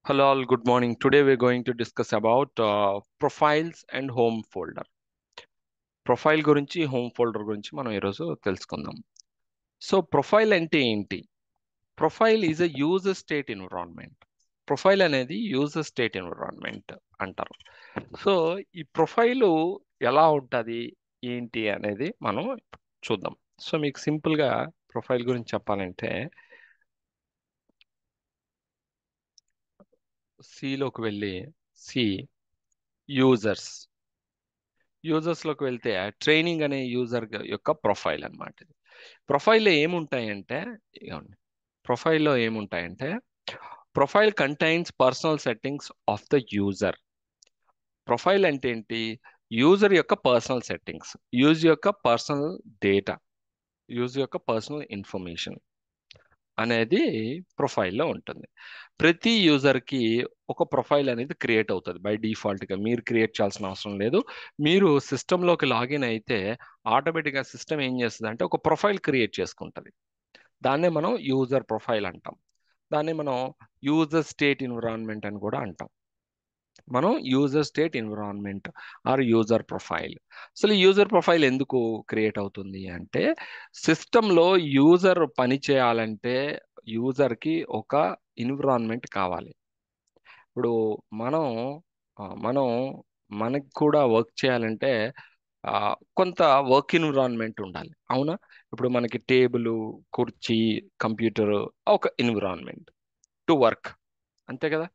Hello all, good morning. Today we're going to discuss about profiles and home folder. Profile గురించి home folder గురించి మనం ఈరోజు తెలుసుకుందాం. So profile అంటే ఏంటి? Profile is a user state environment. Profile అనేది user state environment అంటారు. So ఈ ప్రొఫైలు ఎలా ఉంటుంది ఏంటి అనేది మనం చూద్దాం. సో మీకు సింపుల్గా ప్రొఫైల్ గురించి చెప్పాలంటే సిలోకి వెళ్ళి సి యూజర్స్ లోకి వెళ్తే ట్రైనింగ్ అనే యూజర్ యొక్క ప్రొఫైల్ అన్నమాట. ప్రొఫైల్లో ఏముంటాయంటే ఇగోండి, ప్రొఫైల్లో ఏముంటాయంటే profile contains personal settings of the user. Profile అంటే ఏంటి? యూజర్ యొక్క పర్సనల్ సెట్టింగ్స్, డేటా యూజర్ యొక్క పర్సనల్ ఇన్ఫర్మేషన్ అనేది ప్రొఫైల్లో ఉంటుంది. ప్రతి యూజర్కి ఒక ప్రొఫైల్ అనేది క్రియేట్ అవుతుంది బై డిఫాల్ట్గా. మీరు క్రియేట్ చేయాల్సిన అవసరం లేదు. మీరు సిస్టంలోకి లాగిన్ అయితే ఆటోమేటిక్గా సిస్టమ్ ఏం చేస్తుంది అంటే ఒక ప్రొఫైల్ క్రియేట్ చేసుకుంటుంది. దాన్నే మనం యూజర్ ప్రొఫైల్ అంటాం. దాన్ని మనం యూజర్ స్టేట్ ఎన్విరాన్మెంట్ అని కూడా అంటాం. మనం user state environment or user profile. అసలు యూజర్ ప్రొఫైల్ ఎందుకు క్రియేట్ అవుతుంది అంటే సిస్టంలో యూజర్ పని చేయాలంటే యూజర్కి ఒక ఎన్విరాన్మెంట్ కావాలి. ఇప్పుడు మనం మనం మనకి కూడా వర్క్ చేయాలంటే ఆ, కొంత వర్క్ ఎన్విరాన్మెంట్ ఉండాలి, అవునా? ఇప్పుడు మనకి టేబుల్, కుర్చీ, కంప్యూటర్ ఒక ఎన్విరాన్మెంట్ టు వర్క్, అంతే కదా?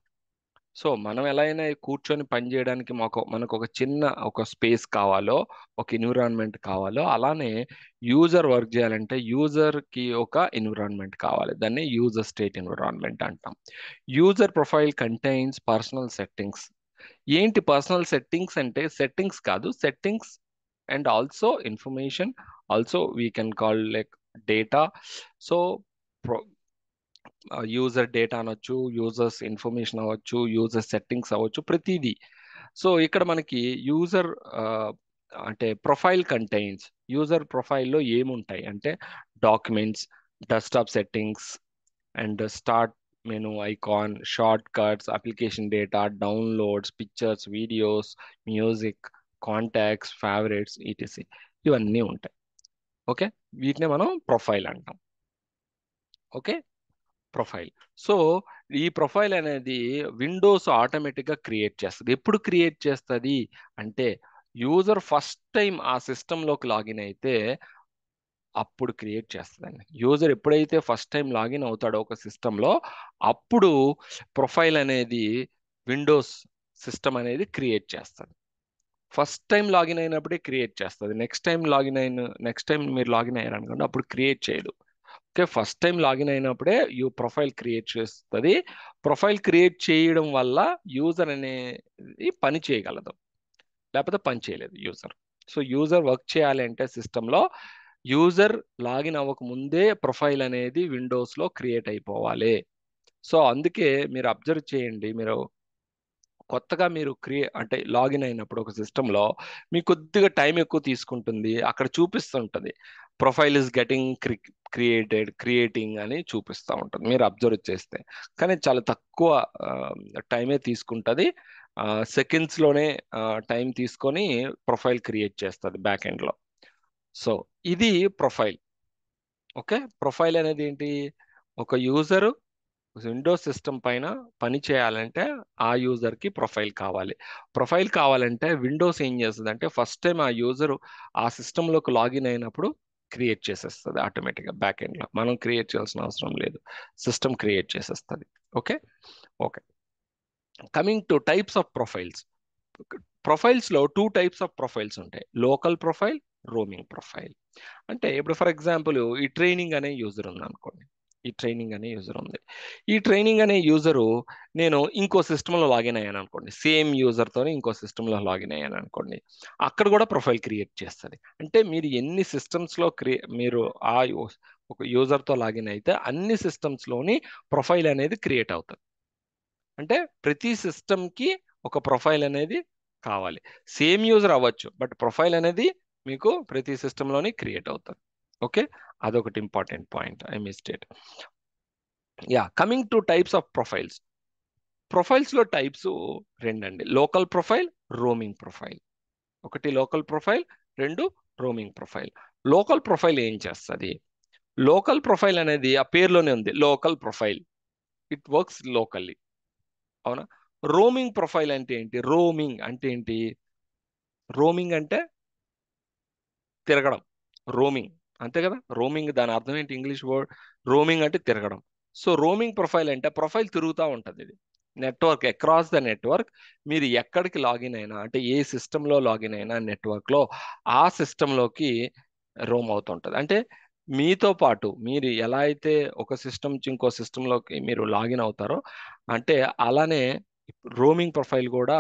సో మనం ఎలా అయినా కూర్చొని పని చేయడానికి మనకు ఒక చిన్న ఒక స్పేస్ కావాలో, ఒక ఎన్విరాన్మెంట్ కావాలో, అలానే యూజర్ వర్క్ చేయాలంటే యూజర్కి ఒక ఎన్విరాన్మెంట్ కావాలి. దాన్ని యూజర్ స్టేట్ ఎన్విరాన్మెంట్ అంటాం. User profile contains personal settings. ఏంటి పర్సనల్ సెట్టింగ్స్ అంటే? సెట్టింగ్స్ కాదు, settings and also information, also we can call like data. So user data అనొచ్చు, యూజర్స్ ఇన్ఫర్మేషన్ అవ్వచ్చు, యూజర్ సెట్టింగ్స్ అవ్వచ్చు, ప్రతిదీ. సో ఇక్కడ మనకి యూజర్ అంటే ప్రొఫైల్ కంటైన్స్, యూజర్ ప్రొఫైల్లో ఏముంటాయి అంటే documents, desktop settings and start menu icon, short cuts, application data, downloads, pictures, videos, music, contacts, favourites, ETC, ఇవన్నీ ఉంటాయి. ఓకే, వీటినే మనం ప్రొఫైల్ అంటాం. Okay, profile. సో ఈ ప్రొఫైల్ అనేది విండోస్ ఆటోమేటిక్గా క్రియేట్ చేస్తుంది. ఎప్పుడు క్రియేట్ చేస్తుంది అంటే యూజర్ ఫస్ట్ టైం ఆ సిస్టంలోకి లాగిన్ అయితే అప్పుడు క్రియేట్ చేస్తుందండి. యూజర్ ఎప్పుడైతే ఫస్ట్ టైం లాగిన్ అవుతాడో ఒక సిస్టంలో, అప్పుడు ప్రొఫైల్ అనేది విండోస్ సిస్టమ్ అనేది క్రియేట్ చేస్తుంది. ఫస్ట్ టైం లాగిన్ అయినప్పుడే క్రియేట్ చేస్తుంది. నెక్స్ట్ టైం మీరు లాగిన్ అయ్యారు అనుకోండి, అప్పుడు క్రియేట్ చేయదు. ఓకే, ఫస్ట్ టైం లాగిన్ అయినప్పుడే ప్రొఫైల్ క్రియేట్ చేస్తుంది. ప్రొఫైల్ క్రియేట్ చేయడం వల్ల యూజర్ అనేది పని చేయగలదు, లేకపోతే పని చేయలేదు యూజర్. సో యూజర్ వర్క్ చేయాలి అంటే సిస్టంలో యూజర్ లాగిన్ అవ్వక ముందే ప్రొఫైల్ అనేది విండోస్లో క్రియేట్ అయిపోవాలి. సో అందుకే మీరు అబ్జర్వ్ చేయండి, కొత్తగా మీరు అంటే లాగిన్ అయినప్పుడు ఒక సిస్టంలో మీకు కొద్దిగా టైం ఎక్కువ తీసుకుంటుంది. అక్కడ చూపిస్తుంటుంది ప్రొఫైల్ ఇస్ గెటింగ్ క్రియేటింగ్ అని చూపిస్తూ ఉంటుంది, మీరు అబ్జర్వ్ చేస్తే. కానీ చాలా తక్కువ టైమే తీసుకుంటుంది. సెకండ్స్లోనే టైం తీసుకొని ప్రొఫైల్ క్రియేట్ చేస్తుంది బ్యాక్ ఎండ్లో. సో ఇది ప్రొఫైల్. ఓకే, ప్రొఫైల్ అనేది ఏంటి? ఒక యూజరు విండోస్ సిస్టమ్ పైన పని చేయాలంటే ఆ యూజర్కి ప్రొఫైల్ కావాలి. ప్రొఫైల్ కావాలంటే విండోస్ ఏం చేస్తుంది అంటే ఫస్ట్ టైం ఆ యూజర్ ఆ సిస్టంలోకి లాగిన్ అయినప్పుడు క్రియేట్ చేసేస్తుంది ఆటోమేటిక్గా. బ్యాక్ ఎండ్లో మనం క్రియేట్ చేయాల్సిన అవసరం లేదు, సిస్టమ్ క్రియేట్ చేసేస్తుంది. Okay, okay. Coming to types of profiles. ప్రొఫైల్స్లో టూ టైప్స్ ఆఫ్ ప్రొఫైల్స్ ఉంటాయి: లోకల్ ప్రొఫైల్, రోమింగ్ ప్రొఫైల్. అంటే ఇప్పుడు ఫర్ ఎగ్జాంపుల్ ఈ ట్రైనింగ్ అనే యూజర్ ఉంది అనుకోండి. ఈ ట్రైనింగ్ అనే యూజరు నేను ఇంకో సిస్టంలో లాగిన్ అయ్యాను అనుకోండి, సేమ్ యూజర్తోనే ఇంకో సిస్టంలో లాగిన్ అయ్యాను అనుకోండి, అక్కడ కూడా ప్రొఫైల్ క్రియేట్ చేస్తుంది. అంటే మీరు ఎన్ని సిస్టమ్స్లో మీరు ఆ ఒక యూజర్తో లాగిన్ అయితే అన్ని సిస్టమ్స్లోని ప్రొఫైల్ అనేది క్రియేట్ అవుతుంది. అంటే ప్రతి సిస్టమ్కి ఒక ప్రొఫైల్ అనేది కావాలి. సేమ్ యూజర్ అవ్వచ్చు, బట్ ప్రొఫైల్ అనేది మీకు ప్రతి సిస్టంలోని క్రియేట్ అవుతుంది. ఓకే, అదొకటి important point, I missed it. Yeah, coming to types of profiles. Profiles లో టైప్స్ రెండండి, లోకల్ ప్రొఫైల్, రోమింగ్ ప్రొఫైల్. ఒకటి లోకల్ ప్రొఫైల్, రెండు రోమింగ్ ప్రొఫైల్. లోకల్ ప్రొఫైల్ ఏం చేస్తుంది? లోకల్ ప్రొఫైల్ అనేది ఆ పేరులోనే ఉంది, local profile, it works locally, అవునా? రోమింగ్ ప్రొఫైల్ అంటే ఏంటి? రోమింగ్ అంటే ఏంటి? రోమింగ్ అంటే తిరగడం, రోమింగ్, అంతే కదా? రోమింగ్ దాని అర్థం ఏంటి? ఇంగ్లీష్ వర్డ్ రోమింగ్ అంటే తిరగడం. సో రోమింగ్ ప్రొఫైల్ అంటే ప్రొఫైల్ తిరుగుతూ ఉంటుంది, ఇది నెట్వర్క్, అక్రాస్ ద నెట్వర్క్. మీరు ఎక్కడికి లాగిన్ అయినా, అంటే ఏ సిస్టంలో లాగిన్ అయినా నెట్వర్క్లో, ఆ సిస్టంలోకి రోమ్ అవుతుంటుంది. అంటే మీతో పాటు మీరు ఎలా అయితే ఒక సిస్టమ్ నుంచి ఇంకో సిస్టంలోకి మీరు లాగిన్ అవుతారో, అంటే అలానే రోమింగ్ ప్రొఫైల్ కూడా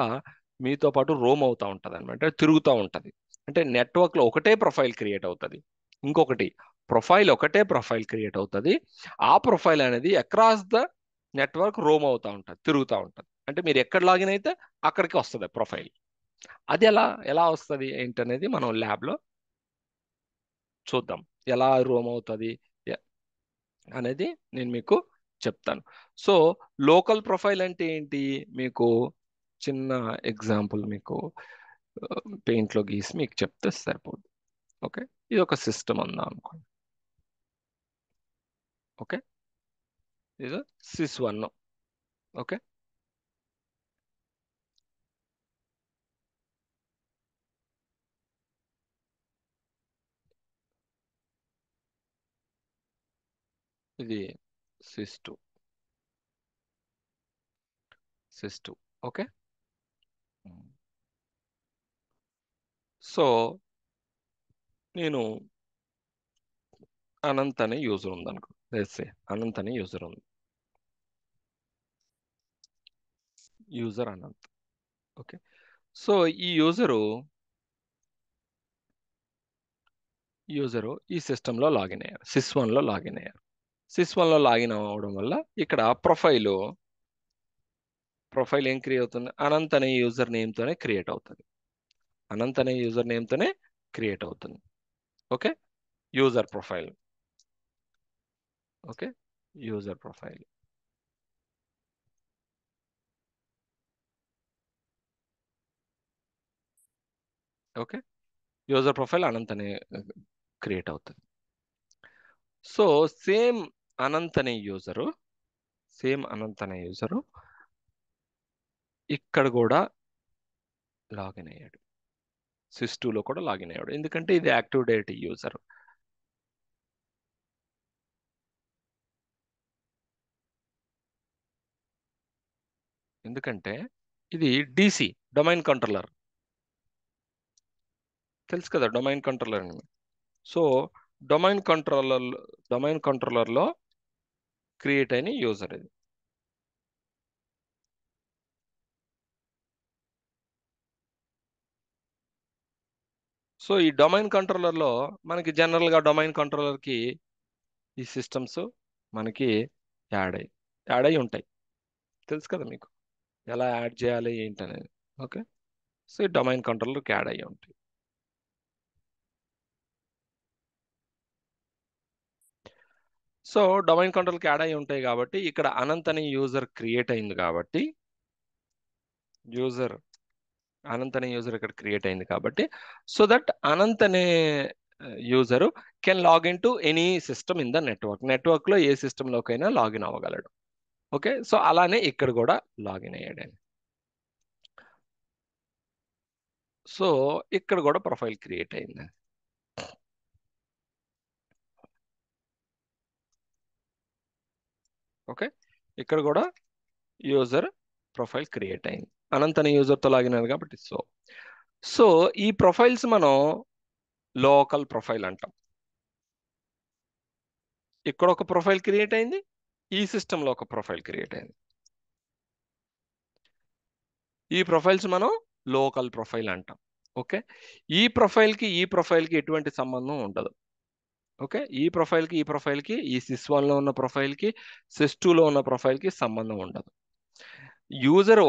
మీతో పాటు రోమ్ అవుతూ ఉంటుంది అనమాట, తిరుగుతూ ఉంటుంది. అంటే నెట్వర్క్లో ఒకటే ప్రొఫైల్ క్రియేట్ అవుతుంది, ఇంకొకటి ప్రొఫైల్, ఒకటే ప్రొఫైల్ క్రియేట్ అవుతుంది. ఆ ప్రొఫైల్ అనేది అక్రాస్ ద నెట్వర్క్ రోమ్ అవుతూ ఉంటుంది, తిరుగుతూ ఉంటుంది. అంటే మీరు ఎక్కడ లాగిన్ అయితే అక్కడికి వస్తుంది ప్రొఫైల్. అది ఎలా ఎలా వస్తుంది ఏంటనేది మనం ల్యాబ్లో చూద్దాం, ఎలా రోమ్ అవుతుంది అనేది నేను మీకు చెప్తాను. సో లోకల్ ప్రొఫైల్ అంటే ఏంటి? మీకు చిన్న ఎగ్జాంపుల్ మీకు పెయింట్లో గీసి మీకు చెప్తే సరిపోతుంది. ఓకే, ఇది ఒక సిస్టమ్ అందాం అనుకోండి. ఓకే, ఇది సిస్ 1. ఓకే, ఇది సిస్ 2. సిస్ 2. ఓకే. సో నేను అనంత్ అనే యూజర్ ఉంది అనుకో, అనంత్ అనే యూజర్ ఉంది, యూజర్ అనంత్. ఓకే, సో ఈ యూజరు ఈ సిస్టంలో లాగిన్ అయ్యారు, సిస్ 1లో లాగిన్ అయ్యారు. సిస్ 1లో లాగిన్ అవ్వడం వల్ల ఇక్కడ ప్రొఫైల్ ఏం క్రియేట్ అవుతుంది? అనంత్ అనే యూజర్ నేమ్తోనే క్రియేట్ అవుతుంది, అనంత్ అనే యూజర్ నేమ్తోనే క్రియేట్ అవుతుంది. Okay, user profile. Okay, user profile. Okay, user profile Anant అనే క్రియేట్ అవుతుంది. సో సేమ్ అనంత్ అనే యూజరు సేమ్ అనంత్ అనే యూజరు ఇక్కడ కూడా లాగిన్ అయ్యాడు, సిస్ 2లో కూడా లాగిన్ అయ్యాడు. ఎందుకంటే ఇది యాక్టివ్ డైరెక్టరీ యూజర్. ఎందుకంటే ఇది డిసి, డొమైన్ కంట్రోలర్, తెలుసు కదా డొమైన్ కంట్రోలర్ అని. సో డొమైన్ కంట్రోలర్లో క్రియేట్ అయిన యూజర్ ఇది. సో ఈ డొమైన్ కంట్రోలర్లో మనకి జనరల్గా డొమైన్ కంట్రోలర్కి ఈ సిస్టమ్స్ మనకి యాడ్ అయి ఉంటాయి, తెలుసు కదా మీకు ఎలా యాడ్ చేయాలి ఏంటనేది. ఓకే, సో ఈ డొమైన్ కంట్రోలర్కి యాడ్ అయ్యి ఉంటాయి. సో డొమైన్ కంట్రోల్కి యాడ్ అయి ఉంటాయి కాబట్టి ఇక్కడ అనంత్ అనే యూజర్ క్రియేట్ అయింది కాబట్టి, యూజర్ అనంత్ అనే యూజర్ ఇక్కడ క్రియేట్ అయింది కాబట్టి, సో దట్ అనంత్ అనే user can login to any system in the నెట్వర్క్లో ఏ సిస్టంలోకైనా లాగిన్ అవ్వగలడు. ఓకే, సో అలానే ఇక్కడ కూడా లాగిన్ అయ్యాడు. సో ఇక్కడ కూడా ప్రొఫైల్ క్రియేట్ అయింది. ఓకే, ఇక్కడ కూడా యూజర్ ప్రొఫైల్ క్రియేట్ అయింది, అనంత్ అనే యూజర్తో లాగిన్ అయ్యారు కాబట్టి. సో ఈ ప్రొఫైల్స్ మనం లోకల్ ప్రొఫైల్ అంటాం. ఇక్కడ ఒక ప్రొఫైల్ క్రియేట్ అయింది, ఈ సిస్టంలో ఒక ప్రొఫైల్ క్రియేట్ అయింది. ఈ ప్రొఫైల్స్ మనం లోకల్ ప్రొఫైల్ అంటాం. ఓకే, ఈ ప్రొఫైల్కి ఎటువంటి సంబంధం ఉండదు. ఓకే, ఈ ప్రొఫైల్కి ఈ సిస్ 1లో ఉన్న ప్రొఫైల్కి సిస్ 2లో ఉన్న ప్రొఫైల్కి సంబంధం ఉండదు. యూజర్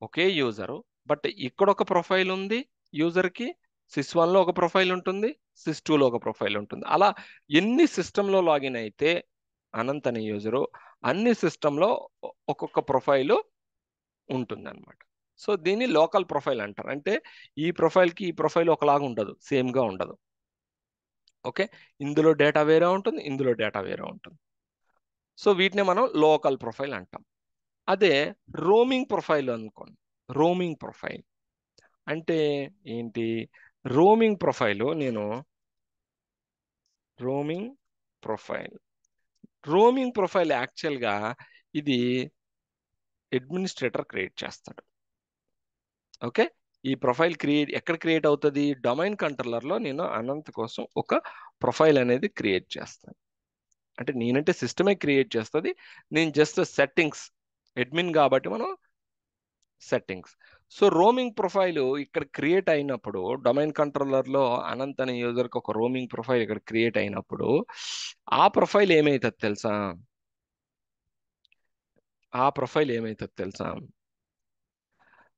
ఒకే యూజరు, బట్ ఇక్కడ ఒక ప్రొఫైల్ ఉంది యూజర్కి, సిస్ 1లో ఒక ప్రొఫైల్ ఉంటుంది, సిస్ 2లో ఒక ప్రొఫైల్ ఉంటుంది. అలా ఎన్ని సిస్టంలో లాగిన్ అయితే అనంత్ అనే యూజరు అన్ని సిస్టంలో ఒక్కొక్క ప్రొఫైలు ఉంటుందన్నమాట. సో దీన్ని లోకల్ ప్రొఫైల్ అంటారు. అంటే ఈ ప్రొఫైల్కి ఈ ప్రొఫైల్ ఒకలాగా ఉండదు, సేమ్గా ఉండదు. ఓకే, ఇందులో డేటా వేరే ఉంటుంది, ఇందులో డేటా వేరే ఉంటుంది. సో వీటిని మనం లోకల్ ప్రొఫైల్ అంటాం. అదే రోమింగ్ ప్రొఫైల్ అనుకోండి. రోమింగ్ ప్రొఫైల్ అంటే ఏంటి? రోమింగ్ ప్రొఫైల్ నేను రోమింగ్ ప్రొఫైల్ రోమింగ్ ప్రొఫైల్ యాక్చువల్గా ఇది అడ్మినిస్ట్రేటర్ క్రియేట్ చేస్తాడు. ఓకే, ఈ ప్రొఫైల్ ఎక్కడ క్రియేట్ అవుతుంది? డొమైన్ కంట్రోలర్లో నేను అనంత్ కోసం ఒక ప్రొఫైల్ అనేది క్రియేట్ చేస్తాను. అంటే నేనంటే సిస్టమే క్రియేట్ చేస్తుంది, నేను జస్ట్ సెట్టింగ్స్, అడ్మిన్ కాబట్టి మనం సెట్టింగ్స్. సో రోమింగ్ ప్రొఫైల్ ఇక్కడ క్రియేట్ అయినప్పుడు డొమైన్ కంట్రోలర్లో అనంత్ అనే యూజర్కి ఒక రోమింగ్ ప్రొఫైల్ ఇక్కడ క్రియేట్ అయినప్పుడు ఆ ప్రొఫైల్ ఏమవుతుంది తెలుసా? ఆ ప్రొఫైల్ ఏమవుతుంది తెలుసా?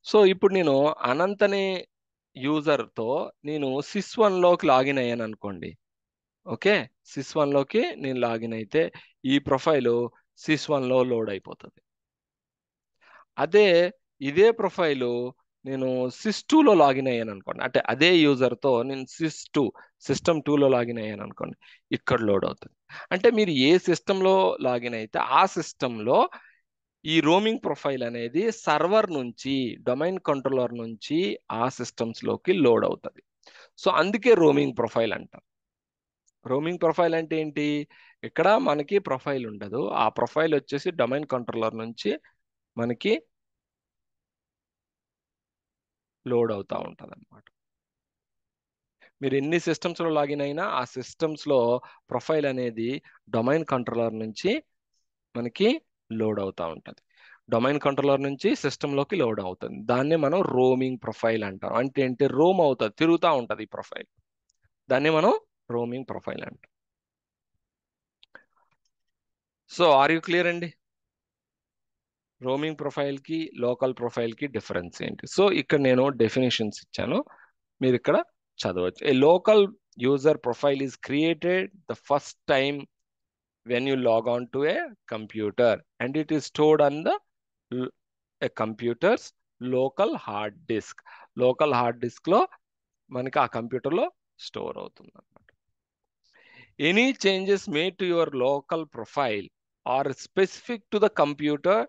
సో ఇప్పుడు నేను అనంత్ అనే యూజర్తో నేను సిస్1లోకి లాగిన్ అయ్యాను అనుకోండి. ఓకే, సిస్1లోకి నేను లాగిన్ అయితే ఈ ప్రొఫైల్ సిస్1లో లోడ్ అయిపోతుంది. అదే ఇదే ప్రొఫైలు నేను సిస్2లో లాగిన్ అయ్యాను అనుకోండి, అంటే అదే యూజర్తో నేను సిస్టమ్ 2లో లాగిన్ అయ్యాను అనుకోండి, ఇక్కడ లోడ్ అవుతుంది. అంటే మీరు ఏ సిస్టంలో లాగిన్ అయితే ఆ సిస్టంలో ఈ రోమింగ్ ప్రొఫైల్ అనేది సర్వర్ నుంచి, డొమైన్ కంట్రోలర్ నుంచి ఆ సిస్టమ్స్లోకి లోడ్ అవుతుంది. సో అందుకే రోమింగ్ ప్రొఫైల్ అంటారు. రోమింగ్ ప్రొఫైల్ అంటే ఏంటి? ఇక్కడ మనకి ప్రొఫైల్ ఉండదు, ఆ ప్రొఫైల్ వచ్చేసి డొమైన్ కంట్రోలర్ నుంచి మనకి లోడ్ అవుతూ ఉంటుంది అనమాట. మీరు ఎన్ని సిస్టమ్స్లో లాగిన్ అయినా ఆ సిస్టమ్స్లో ప్రొఫైల్ అనేది డొమైన్ కంట్రోలర్ నుంచి మనకి లోడ్ అవుతూ ఉంటుంది. డొమైన్ కంట్రోలర్ నుంచి సిస్టంలోకి లోడ్ అవుతుంది. దాన్నే మనం రోమింగ్ ప్రొఫైల్ అంటాం. అంటే ఏంటి? రోమ్ అవుతుంది, తిరుగుతూ ఉంటుంది ఈ ప్రొఫైల్. దాన్ని మనం రోమింగ్ ప్రొఫైల్ అంటాం. సో ఆర్ యూ క్లియర్ అండి? రోమింగ్ ప్రొఫైల్కి లోకల్ ప్రొఫైల్కి డిఫరెన్స్ ఏంటి? సో ఇక్కడ నేను డెఫినేషన్స్ ఇచ్చాను, మీరు ఇక్కడ చదవచ్చు. A local user profile is created the first time when you log on to a computer and it is stored on the a computer's local hard disk. Local hard disk లో మనకి ఆ computer లో store అవుతుంది అనమాట. Any changes made to your local profile are specific to the computer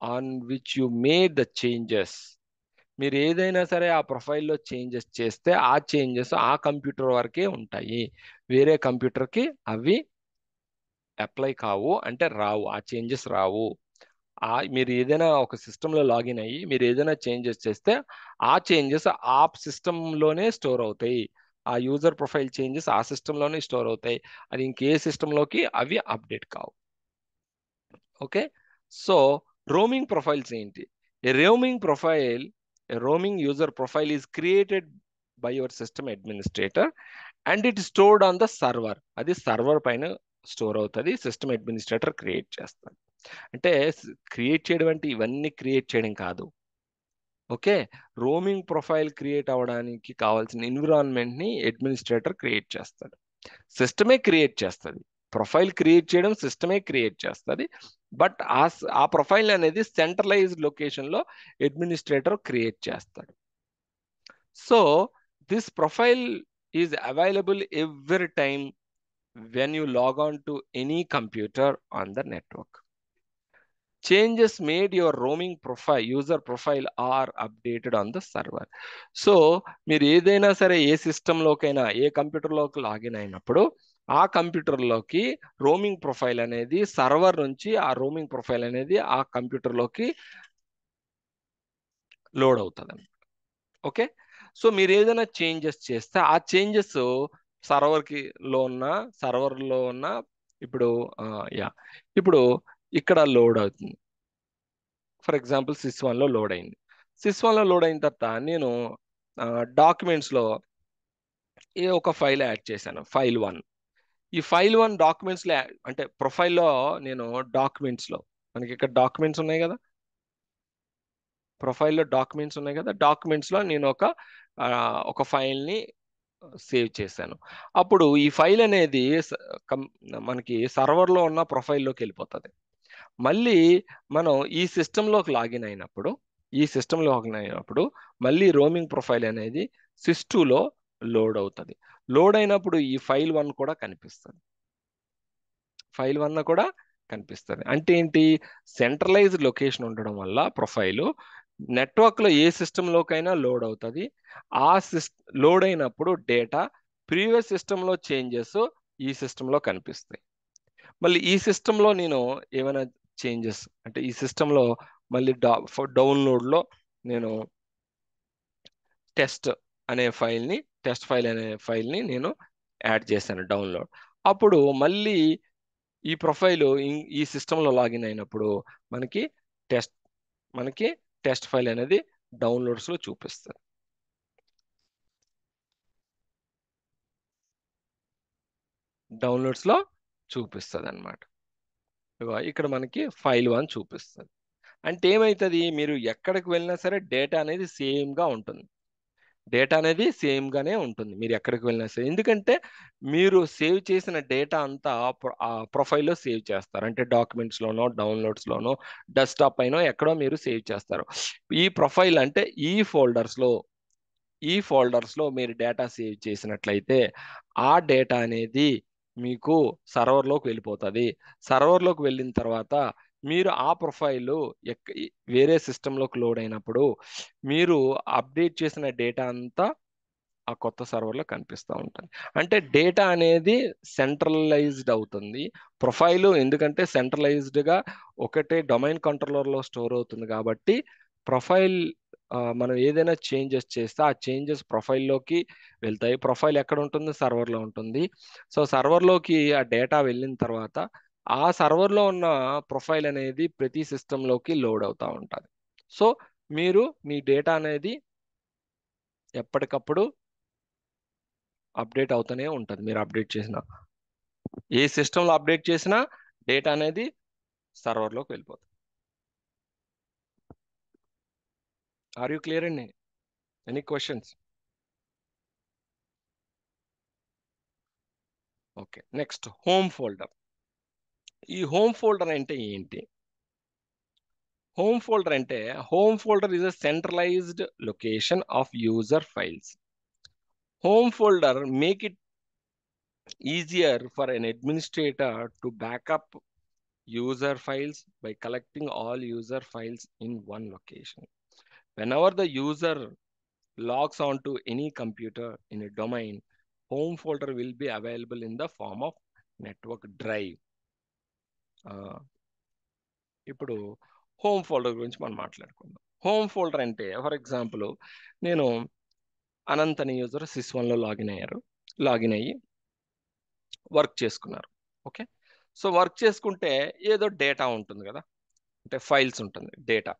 on which you made the changes. మీరు ఏదైనా సరే ఆ ప్రొఫైల్లో చేంజెస్ చేస్తే ఆ చేంజెస్ ఆ కంప్యూటర్ వరకే ఉంటాయి, వేరే కంప్యూటర్కి అవి అప్లై కావు, అంటే రావు, ఆ చేంజెస్ రావు. మీరు ఏదైనా ఒక సిస్టంలో లాగిన్ అయ్యి మీరు ఏదైనా చేంజెస్ చేస్తే ఆ చేంజెస్ ఆ సిస్టంలోనే స్టోర్ అవుతాయి. ఆ యూజర్ ప్రొఫైల్ చేంజెస్ ఆ సిస్టంలోనే స్టోర్ అవుతాయి, అది ఇంకే సిస్టంలోకి అవి అప్డేట్ కావు. ఓకే, సో రోమింగ్ ప్రొఫైల్స్ ఏంటి? A roaming user profile is created by your system administrator and it stored on the server. అది సర్వర్ పైన స్టోర్ అవుతుంది, సిస్టమ్ అడ్మినిస్ట్రేటర్ క్రియేట్ చేస్తాడు. అంటే క్రియేట్ చేయడం అంటే ఇవన్నీ క్రియేట్ చేయడం కాదు. ఓకే, రోమింగ్ ప్రొఫైల్ క్రియేట్ అవ్వడానికి కావాల్సిన ఎన్విరాన్మెంట్ని అడ్మినిస్ట్రేటర్ క్రియేట్ చేస్తాడు, సిస్టమే క్రియేట్ చేస్తుంది. ప్రొఫైల్ క్రియేట్ చేయడం సిస్టమే క్రియేట్ చేస్తుంది, బట్ ఆ ప్రొఫైల్ అనేది సెంట్రలైజ్డ్ లొకేషన్లో అడ్మినిస్ట్రేటర్ క్రియేట్ చేస్తాడు. So this profile is available every time when you log on to any computer on the network. Changes made your roaming profile, user profile are updated on the server. So మీరు ఏదైనా సరే ఏ సిస్టంలోకైనా ఏ కంప్యూటర్లోకి login అయినప్పుడు ఆ కంప్యూటర్లోకి roaming profile అనేది server నుంచి ఆ roaming profile అనేది ఆ కంప్యూటర్లోకి లోడ్ అవుతుంది. ఓకే, సో మీరు ఏదైనా చేంజెస్ చేస్తే ఆ చేంజెస్ సర్వర్లో ఉన్న ఇప్పుడు ఇప్పుడు ఇక్కడ లోడ్ అవుతుంది. ఫర్ ఎగ్జాంపుల్ సిస్1లో లోడ్ అయింది. సిస్1లో లోడ్ అయిన తర్వాత నేను డాక్యుమెంట్స్లో ఒక ఫైల్ యాడ్ చేశాను, ఫైల్1. ఈ ఫైల్1 డాక్యుమెంట్స్లో అంటే ప్రొఫైల్లో నేను డాక్యుమెంట్స్లో, మనకి ఇక్కడ డాక్యుమెంట్స్ ఉన్నాయి కదా, ప్రొఫైల్లో డాక్యుమెంట్స్ ఉన్నాయి కదా, డాక్యుమెంట్స్లో నేను ఒక ఫైల్ని సేవ్ చేశాను. అప్పుడు ఈ ఫైల్ అనేది మనకి సర్వర్లో ఉన్న ప్రొఫైల్లోకి వెళ్ళిపోతుంది. మళ్ళీ మనం ఈ సిస్టంలోకి లాగిన్ అయినప్పుడు ఈ సిస్టమ్ లాగిన్ అయినప్పుడు మళ్ళీ రోమింగ్ ప్రొఫైల్ అనేది సిస్2లో లోడ్ అవుతుంది. లోడ్ అయినప్పుడు ఈ ఫైల్ 1 కూడా కనిపిస్తుంది. ఫైల్ 1 కూడా కనిపిస్తుంది. అంటే ఏంటి? సెంట్రలైజ్డ్ లొకేషన్ ఉండడం వల్ల ప్రొఫైలు నెట్వర్క్లో ఏ సిస్టంలోకైనా లోడ్ అవుతుంది. ఆ లోడ్ అయినప్పుడు డేటా ప్రీవియస్ సిస్టంలో చేంజెస్ ఈ సిస్టంలో కనిపిస్తాయి. మళ్ళీ ఈ సిస్టంలో నేను ఏమైనా చేంజెస్ అంటే ఈ సిస్టంలో మళ్ళీ డౌన్లోడ్లో నేను టెస్ట్ టెస్ట్ ఫైల్ అనే ఫైల్ని నేను యాడ్ చేశాను డౌన్లోడ్. అప్పుడు మళ్ళీ ఈ ప్రొఫైల్ ఈ సిస్టంలో లాగిన్ అయినప్పుడు మనకి టెస్ట్ మనకి టెస్ట్ ఫైల్ అనేది డౌన్లోడ్స్లో చూపిస్తుంది. డౌన్లోడ్స్లో చూపిస్తుంది అనమాట. ఇక్కడ మనకి ఫైల్ 1 చూపిస్తుంది. అంటే ఏమవుతుంది? మీరు ఎక్కడికి వెళ్ళినా సరే డేటా అనేది సేమ్గా ఉంటుంది. డేటా అనేది సేమ్గానే ఉంటుంది మీరు ఎక్కడికి వెళ్ళినా సరే. ఎందుకంటే మీరు సేవ్ చేసిన డేటా అంతా ఆ ప్రొఫైల్లో సేవ్ చేస్తారు. అంటే డాక్యుమెంట్స్లోనో, డౌన్లోడ్స్లోనో, డెస్క్టాప్ పైన ఎక్కడో మీరు సేవ్ చేస్తారు. ఈ ప్రొఫైల్ అంటే ఈ ఫోల్డర్స్లో మీరు డేటా సేవ్ చేసినట్లయితే ఆ డేటా అనేది మీకు సర్వర్లోకి వెళ్ళిపోతుంది. సర్వర్లోకి వెళ్ళిన తర్వాత మీరు ఆ ప్రొఫైల్ వేరే సిస్టంలోకి లోడ్ అయినప్పుడు మీరు అప్డేట్ చేసిన డేటా అంతా ఆ కొత్త సర్వర్లో కనిపిస్తూ ఉంటుంది. అంటే డేటా అనేది సెంట్రలైజ్డ్ అవుతుంది. ప్రొఫైలు ఎందుకంటే సెంట్రలైజ్డ్గా ఒకటే డొమైన్ కంట్రోలర్లో స్టోర్ అవుతుంది కాబట్టి ప్రొఫైల్ మనం ఏదైనా చేంజెస్ చేస్తే ఆ చేంజెస్ ప్రొఫైల్లోకి వెళ్తాయి. ప్రొఫైల్ ఎక్కడ ఉంటుంది? సర్వర్లో ఉంటుంది. సో సర్వర్లోకి ఆ డేటా వెళ్ళిన తర్వాత ఆ సర్వర్లో ఉన్న ప్రొఫైల్ అనేది ప్రతి సిస్టంలోకి లోడ్ అవుతూ ఉంటుంది. సో మీరు మీ డేటా అనేది ఎప్పటికప్పుడు అప్డేట్ అవుతూనే ఉంటుంది. మీరు అప్డేట్ చేసిన ఏ సిస్టంలో అప్డేట్ చేసినా డేటా అనేది సర్వర్లోకి వెళ్ళిపోతుంది. ఆర్ యూ క్లియర్ అండి? Any questions? Okay, next home folder. ఈ హోమ్ ఫోల్డర్ అంటే ఏంటి? హోమ్ ఫోల్డర్ అంటే home folder is a centralised location of user files. Home folder make it easier for an administrator to backup user files by collecting all user files in one location. Whenever the user logs onto any computer in a domain, home folder will be available in the form of network drive. ఇప్పుడు home folder గురించి మనం మాట్లాడుకుందాం. Home folder అంటే for example నేను అనంత్ అనే user సిస్1లో login అయ్యి work చేసుకున్నారు. Okay, so work చేసుకుంటే ఏదో డేటా ఉంటుంది కదా, అంటే ఫైల్స్ ఉంటుంది, డేటా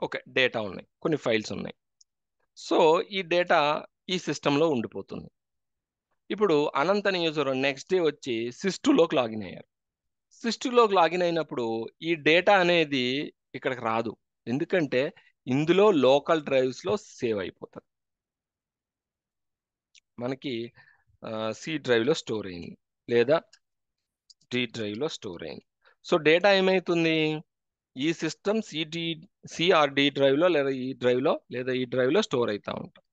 ఓకే, డేటా ఉన్నాయి, కొన్ని ఫైల్స్ ఉన్నాయి. సో ఈ డేటా ఈ సిస్టంలో ఉండిపోతుంది. ఇప్పుడు అనంత్ అనే యూజర్ నెక్స్ట్ డే వచ్చి సిస్2లోకి లాగిన్ అయ్యారు. సిస్2లోకి లాగిన్ అయినప్పుడు ఈ డేటా అనేది ఇక్కడికి రాదు. ఎందుకంటే ఇందులో లోకల్ డ్రైవ్స్లో సేవ్ అయిపోతుంది. మనకి సి డ్రైవ్లో స్టోర్ అయింది లేదా డి డ్రైవ్లో స్టోర్ అయింది. సో డేటా ఏమవుతుంది? ఈ సిస్టమ్ సిఆర్డి డ్రైవ్లో లేదా ఈ డ్రైవ్లో స్టోర్ అవుతూ ఉంటుంది.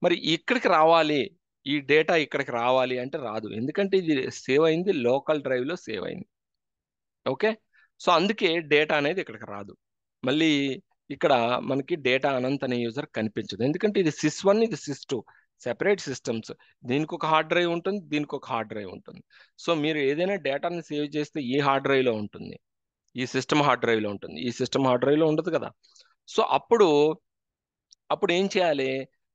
మరి ఇక్కడికి రావాలి, ఈ డేటా ఇక్కడికి రావాలి అంటే రాదు. ఎందుకంటే ఇది సేవ్ అయింది లోకల్ డ్రైవ్లో సేవ్ అయింది. ఓకే, సో అందుకే డేటా అనేది ఇక్కడికి రాదు. మళ్ళీ ఇక్కడ మనకి డేటా అనంత్ అనే యూజర్ కనిపించదు. ఎందుకంటే ఇది సిస్1, ఇది సిస్2 సెపరేట్ సిస్టమ్స్. దీనికి ఒక హార్డ్ డ్రైవ్ ఉంటుంది, దీనికి ఒక హార్డ్ డ్రైవ్ ఉంటుంది. సో మీరు ఏదైనా డేటాని సేవ్ చేస్తే ఈ హార్డ్ డ్రైవ్లో ఉంటుంది, ఈ సిస్టమ్ హార్డ్ డ్రైవ్లో ఉంటుంది, ఈ సిస్టమ్ హార్డ్ డ్రైవ్లో ఉండదు కదా. సో అప్పుడు ఏం చేయాలి?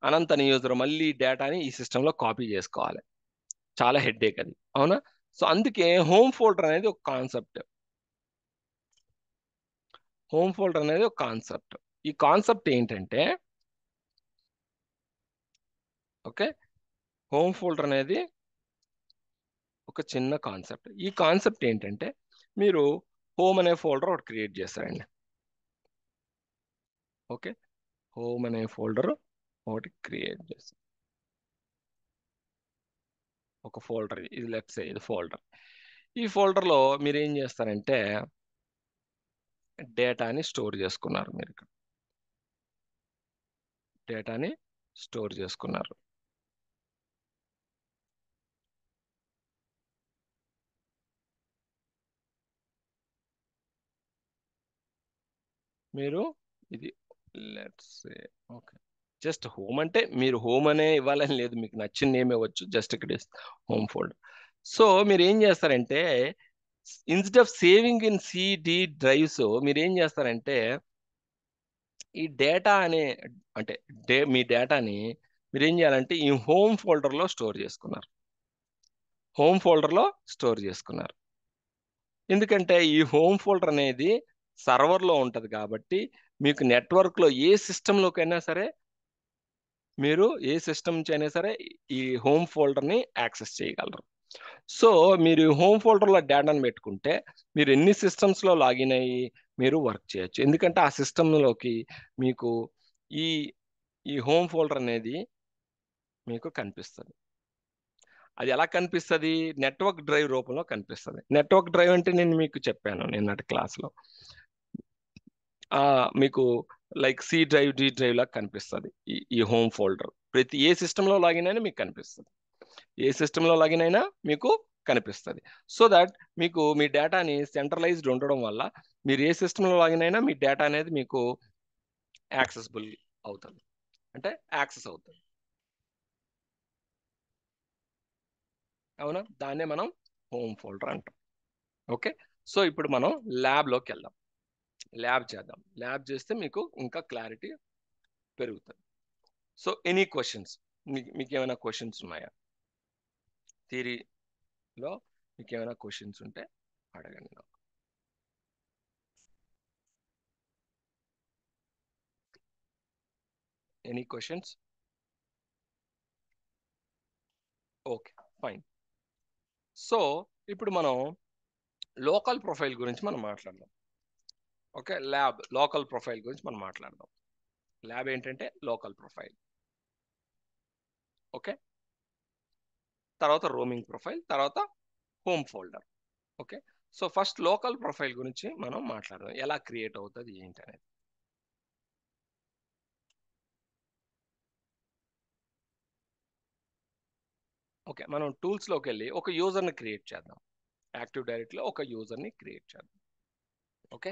అనంత్ అనే యూజర్ మళ్ళీ డేటాని ఈ సిస్టంలో కాపీ చేసుకోవాలి. చాలా హెడ్ఏక్ అది, అవునా? సో అందుకే హోమ్ ఫోల్డర్ అనేది ఒక కాన్సెప్ట్. ఈ కాన్సెప్ట్ ఏంటంటే ఓకే, హోమ్ ఫోల్డర్ అనేది ఒక చిన్న కాన్సెప్ట్. ఈ కాన్సెప్ట్ ఏంటంటే మీరు హోమ్ అనే ఫోల్డర్ ఒకటి క్రియేట్ చేస్తారండి. ఓకే, హోమ్ అనే ఫోల్డర్ ఒకటి క్రియేట్ చేస్తారు. ఒక ఫోల్డర్, ఇది లెట్స్ సే ఇది ఫోల్డర్. ఈ ఫోల్డర్లో మీరు ఏం చేస్తారంటే డేటాని స్టోర్ చేసుకున్నారు. మీరు ఇక్కడ డేటాని స్టోర్ చేసుకున్నారు. మీరు ఇది లెట్స్ ఓకే, జస్ట్ హోమ్ అంటే మీరు హోమ్ అనే ఇవ్వాలని లేదు, మీకు నచ్చిన నేమ్ ఇవ్వచ్చు. జస్ట్ ఇక్కడ హోమ్ ఫోల్డర్. సో మీరు ఏం చేస్తారంటే instead of saving in C D drives మీరు ఏం చేస్తారంటే ఈ డేటా అనే అంటే మీ డేటాని మీరు ఏం చేయాలంటే ఈ హోమ్ ఫోల్డర్లో స్టోర్ చేసుకున్నారు. హోమ్ ఫోల్డర్లో స్టోర్ చేసుకున్నారు. ఎందుకంటే ఈ హోమ్ ఫోల్డర్ అనేది సర్వర్లో ఉంటుంది కాబట్టి మీకు నెట్వర్క్లో ఏ సిస్టంలోకైనా సరే మీరు ఏ సిస్టమ్ నుంచి అయినా సరే ఈ హోమ్ ఫోల్డర్ని యాక్సెస్ చేయగలరు. సో మీరు హోమ్ ఫోల్డర్లో డేటాను పెట్టుకుంటే మీరు ఎన్ని సిస్టమ్స్లో లాగిన్ అయ్యి మీరు వర్క్ చేయొచ్చు. ఎందుకంటే ఆ సిస్టంలోకి మీకు ఈ ఈ హోమ్ ఫోల్డర్ అనేది మీకు కనిపిస్తుంది. అది ఎలా కనిపిస్తుంది? నెట్వర్క్ డ్రైవ్ రూపంలో కనిపిస్తుంది. నెట్వర్క్ డ్రైవ్ అంటే నేను మీకు చెప్పాను నిన్నటి క్లాస్లో. మీకు like C drive, D drive లాగా కనిపిస్తుంది ఈ హోమ్ ఫోల్డర్. ప్రతి ఏ సిస్టంలో లాగిన్ అయినా మీకు కనిపిస్తుంది. ఏ సిస్టంలో లాగిన్ అయినా మీకు కనిపిస్తుంది. సో దట్ మీకు మీ డేటాని సెంట్రలైజ్డ్ ఉండడం వల్ల మీరు ఏ సిస్టంలో లాగిన్ అయినా మీ డేటా అనేది మీకు యాక్సెసిబుల్ అవుతుంది, అంటే యాక్సెస్ అవుతుంది. అవునా? దాన్నే మనం హోమ్ ఫోల్డర్ అంటాం. ఓకే, సో ఇప్పుడు మనం ల్యాబ్లోకి వెళ్దాం. ల్యాబ్ చేద్దాం. ల్యాబ్ చేస్తే మీకు ఇంకా క్లారిటీ పెరుగుతుంది. సో ఎనీ క్వశ్చన్స్, మీకు ఏమైనా క్వశ్చన్స్ ఉన్నాయా? థియరీలో మీకు ఏమైనా క్వశ్చన్స్ ఉంటే అడగండి నాకు. Any questions? Okay, fine. So ఇప్పుడు మనం లోకల్ ప్రొఫైల్ గురించి మనం మాట్లాడదాం. ఓకే, ల్యాబ్ లోకల్ ప్రొఫైల్ గురించి మనం మాట్లాడదాం. ల్యాబ్ ఏంటంటే లోకల్ ప్రొఫైల్. ఓకే, తర్వాత రోమింగ్ ప్రొఫైల్, తర్వాత home folder. Okay, so first local profile గురించి మనం మాట్లాడదాం. ఎలా క్రియేట్ అవుతుంది ఏంటి అనేది. ఓకే, మనం టూల్స్లోకి వెళ్ళి ఒక యూజర్ని క్రియేట్ చేద్దాం. యాక్టివ్ డైరెక్టరీలో ఒక యూజర్ని క్రియేట్ చేద్దాం. ఓకే,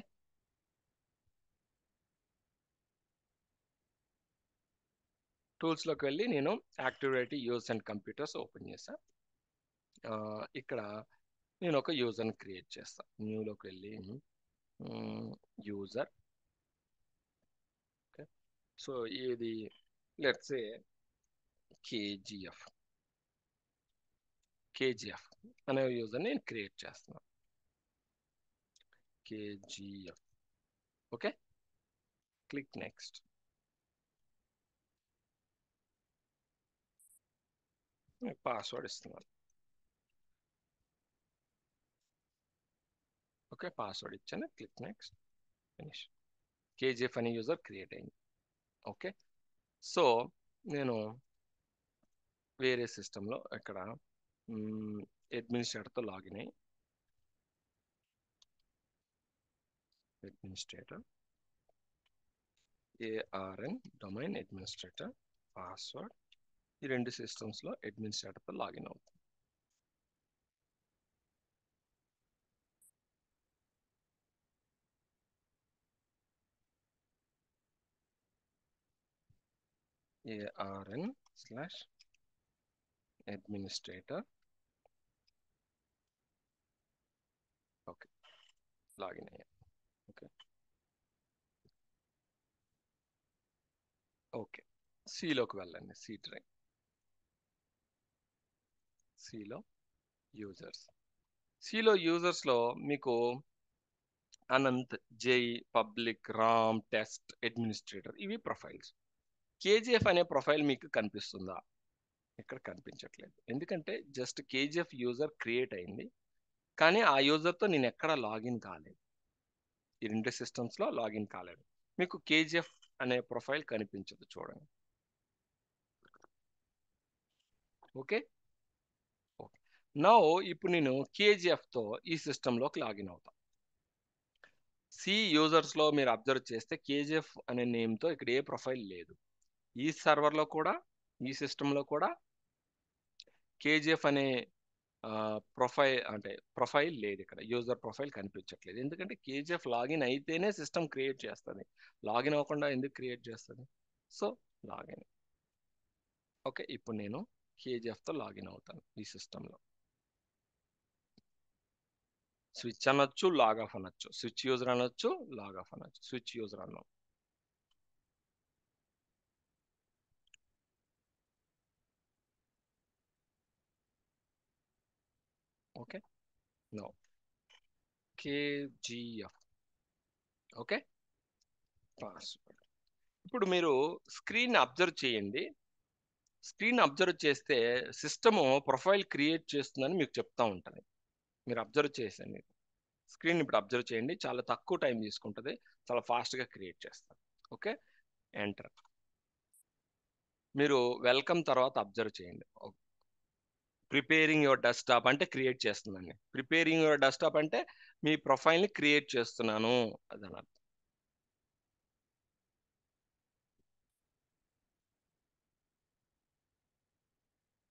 టూల్స్లోకి వెళ్ళి నేను active directory users and computers open చేస్తాను. ఇక్కడ నేను ఒక యూజర్ని క్రియేట్ చేస్తాను. న్యూలోకి వెళ్ళి యూజర్. ఓకే, సో ఇది లెట్స్ సే కేజీఎఫ్ అనే యూజర్ని నేను క్రియేట్ చేస్తున్నాను. KGF. Okay, click next. Password ఇస్తున్నాను. ఓకే, పాస్వర్డ్ ఇచ్చాను. Click next, finish. కేజీఎఫ్ అనే యూజర్ క్రియేట్ అయింది. ఓకే, సో నేను వేరే సిస్టంలో ఇక్కడ అడ్మినిస్ట్రేటర్తో లాగిన్ అయ్యి administrator ARN domain administrator password ఈ రెండు సిస్టమ్స్లో అడ్మినిస్ట్రేటర్తో లాగిన్ అవుతుంది. ARN/administrator. ఓకే, లాగిన్ అయ్యా. ఓకే, ఓకే, సిలోకి వెళ్ళండి. సి డ్రైవ్, సిలో యూజర్స్లో మీకు అనంత్, జై, పబ్లిక్, రామ్, టెస్ట్, అడ్మినిస్ట్రేటర్ ఇవి ప్రొఫైల్స్. కేజీఎఫ్ అనే ప్రొఫైల్ మీకు కనిపిస్తుందా? ఇక్కడ కనిపించట్లేదు. ఎందుకంటే జస్ట్ కేజీఎఫ్ యూజర్ క్రియేట్ అయింది, కానీ ఆ యూజర్తో నేను ఎక్కడ లాగిన్ కాలేదు. ఈ రెండు సిస్టమ్స్లో లాగిన్ కాలేదు. మీకు కేజీఎఫ్ అనే ప్రొఫైల్ కనిపించదు, చూడండి. ఓకే, ఓకే, నౌ ఇప్పుడు నేను కేజీఎఫ్తో ఈ సిస్టంలోకి లాగిన్ అవుతా. సి యూజర్స్లో మీరు అబ్జర్వ్ చేస్తే కేజీఎఫ్ అనే నేమ్తో ఇక్కడ ఏ ప్రొఫైల్ లేదు. ఈ సర్వర్లో కూడా, ఈ సిస్టంలో కూడా కేజీఎఫ్ అనే ప్రొఫైల్ లేదు. ఇక్కడ యూజర్ ప్రొఫైల్ కనిపించట్లేదు. ఎందుకంటే కేజీఎఫ్ లాగిన్ అయితేనే సిస్టమ్ క్రియేట్ చేస్తుంది. లాగిన్ అవ్వకుండా ఎందుకు క్రియేట్ చేస్తుంది? So login. ఓకే, ఇప్పుడు నేను కేజీఎఫ్తో లాగిన్ అవుతాను ఈ సిస్టంలో. స్విచ్ అనొచ్చు, లాగ్ ఆఫ్ అనొచ్చు, స్విచ్ యూజర్ అనొచ్చు, లాగ్ ఆఫ్ అనొచ్చు, స్విచ్ యూజర్ అన్నాం. Okay, no KGF. Okay, password. ఇప్పుడు మీరు స్క్రీన్ అబ్జర్వ్ చేయండి. స్క్రీన్ అబ్జర్వ్ చేస్తే సిస్టము ప్రొఫైల్ క్రియేట్ చేస్తుందని మీకు చెప్తా ఉంటుంది. మీరు అబ్జర్వ్ చేసండి. స్క్రీన్ ఇప్పుడు అబ్జర్వ్ చేయండి. చాలా తక్కువ టైం తీసుకుంటుంది, చాలా ఫాస్ట్గా క్రియేట్ చేస్తారు. Okay, enter. మీరు వెల్కమ్ తర్వాత అబ్జర్వ్ చేయండి. ప్రిపేరింగ్ యువర్ డెస్క్టాప్ అంటే క్రియేట్ చేస్తుందండి. ప్రిపేరింగ్ యువర్ డెస్క్టాప్ అంటే మీ ప్రొఫైల్ని క్రియేట్ చేస్తున్నాను అదని అర్థం.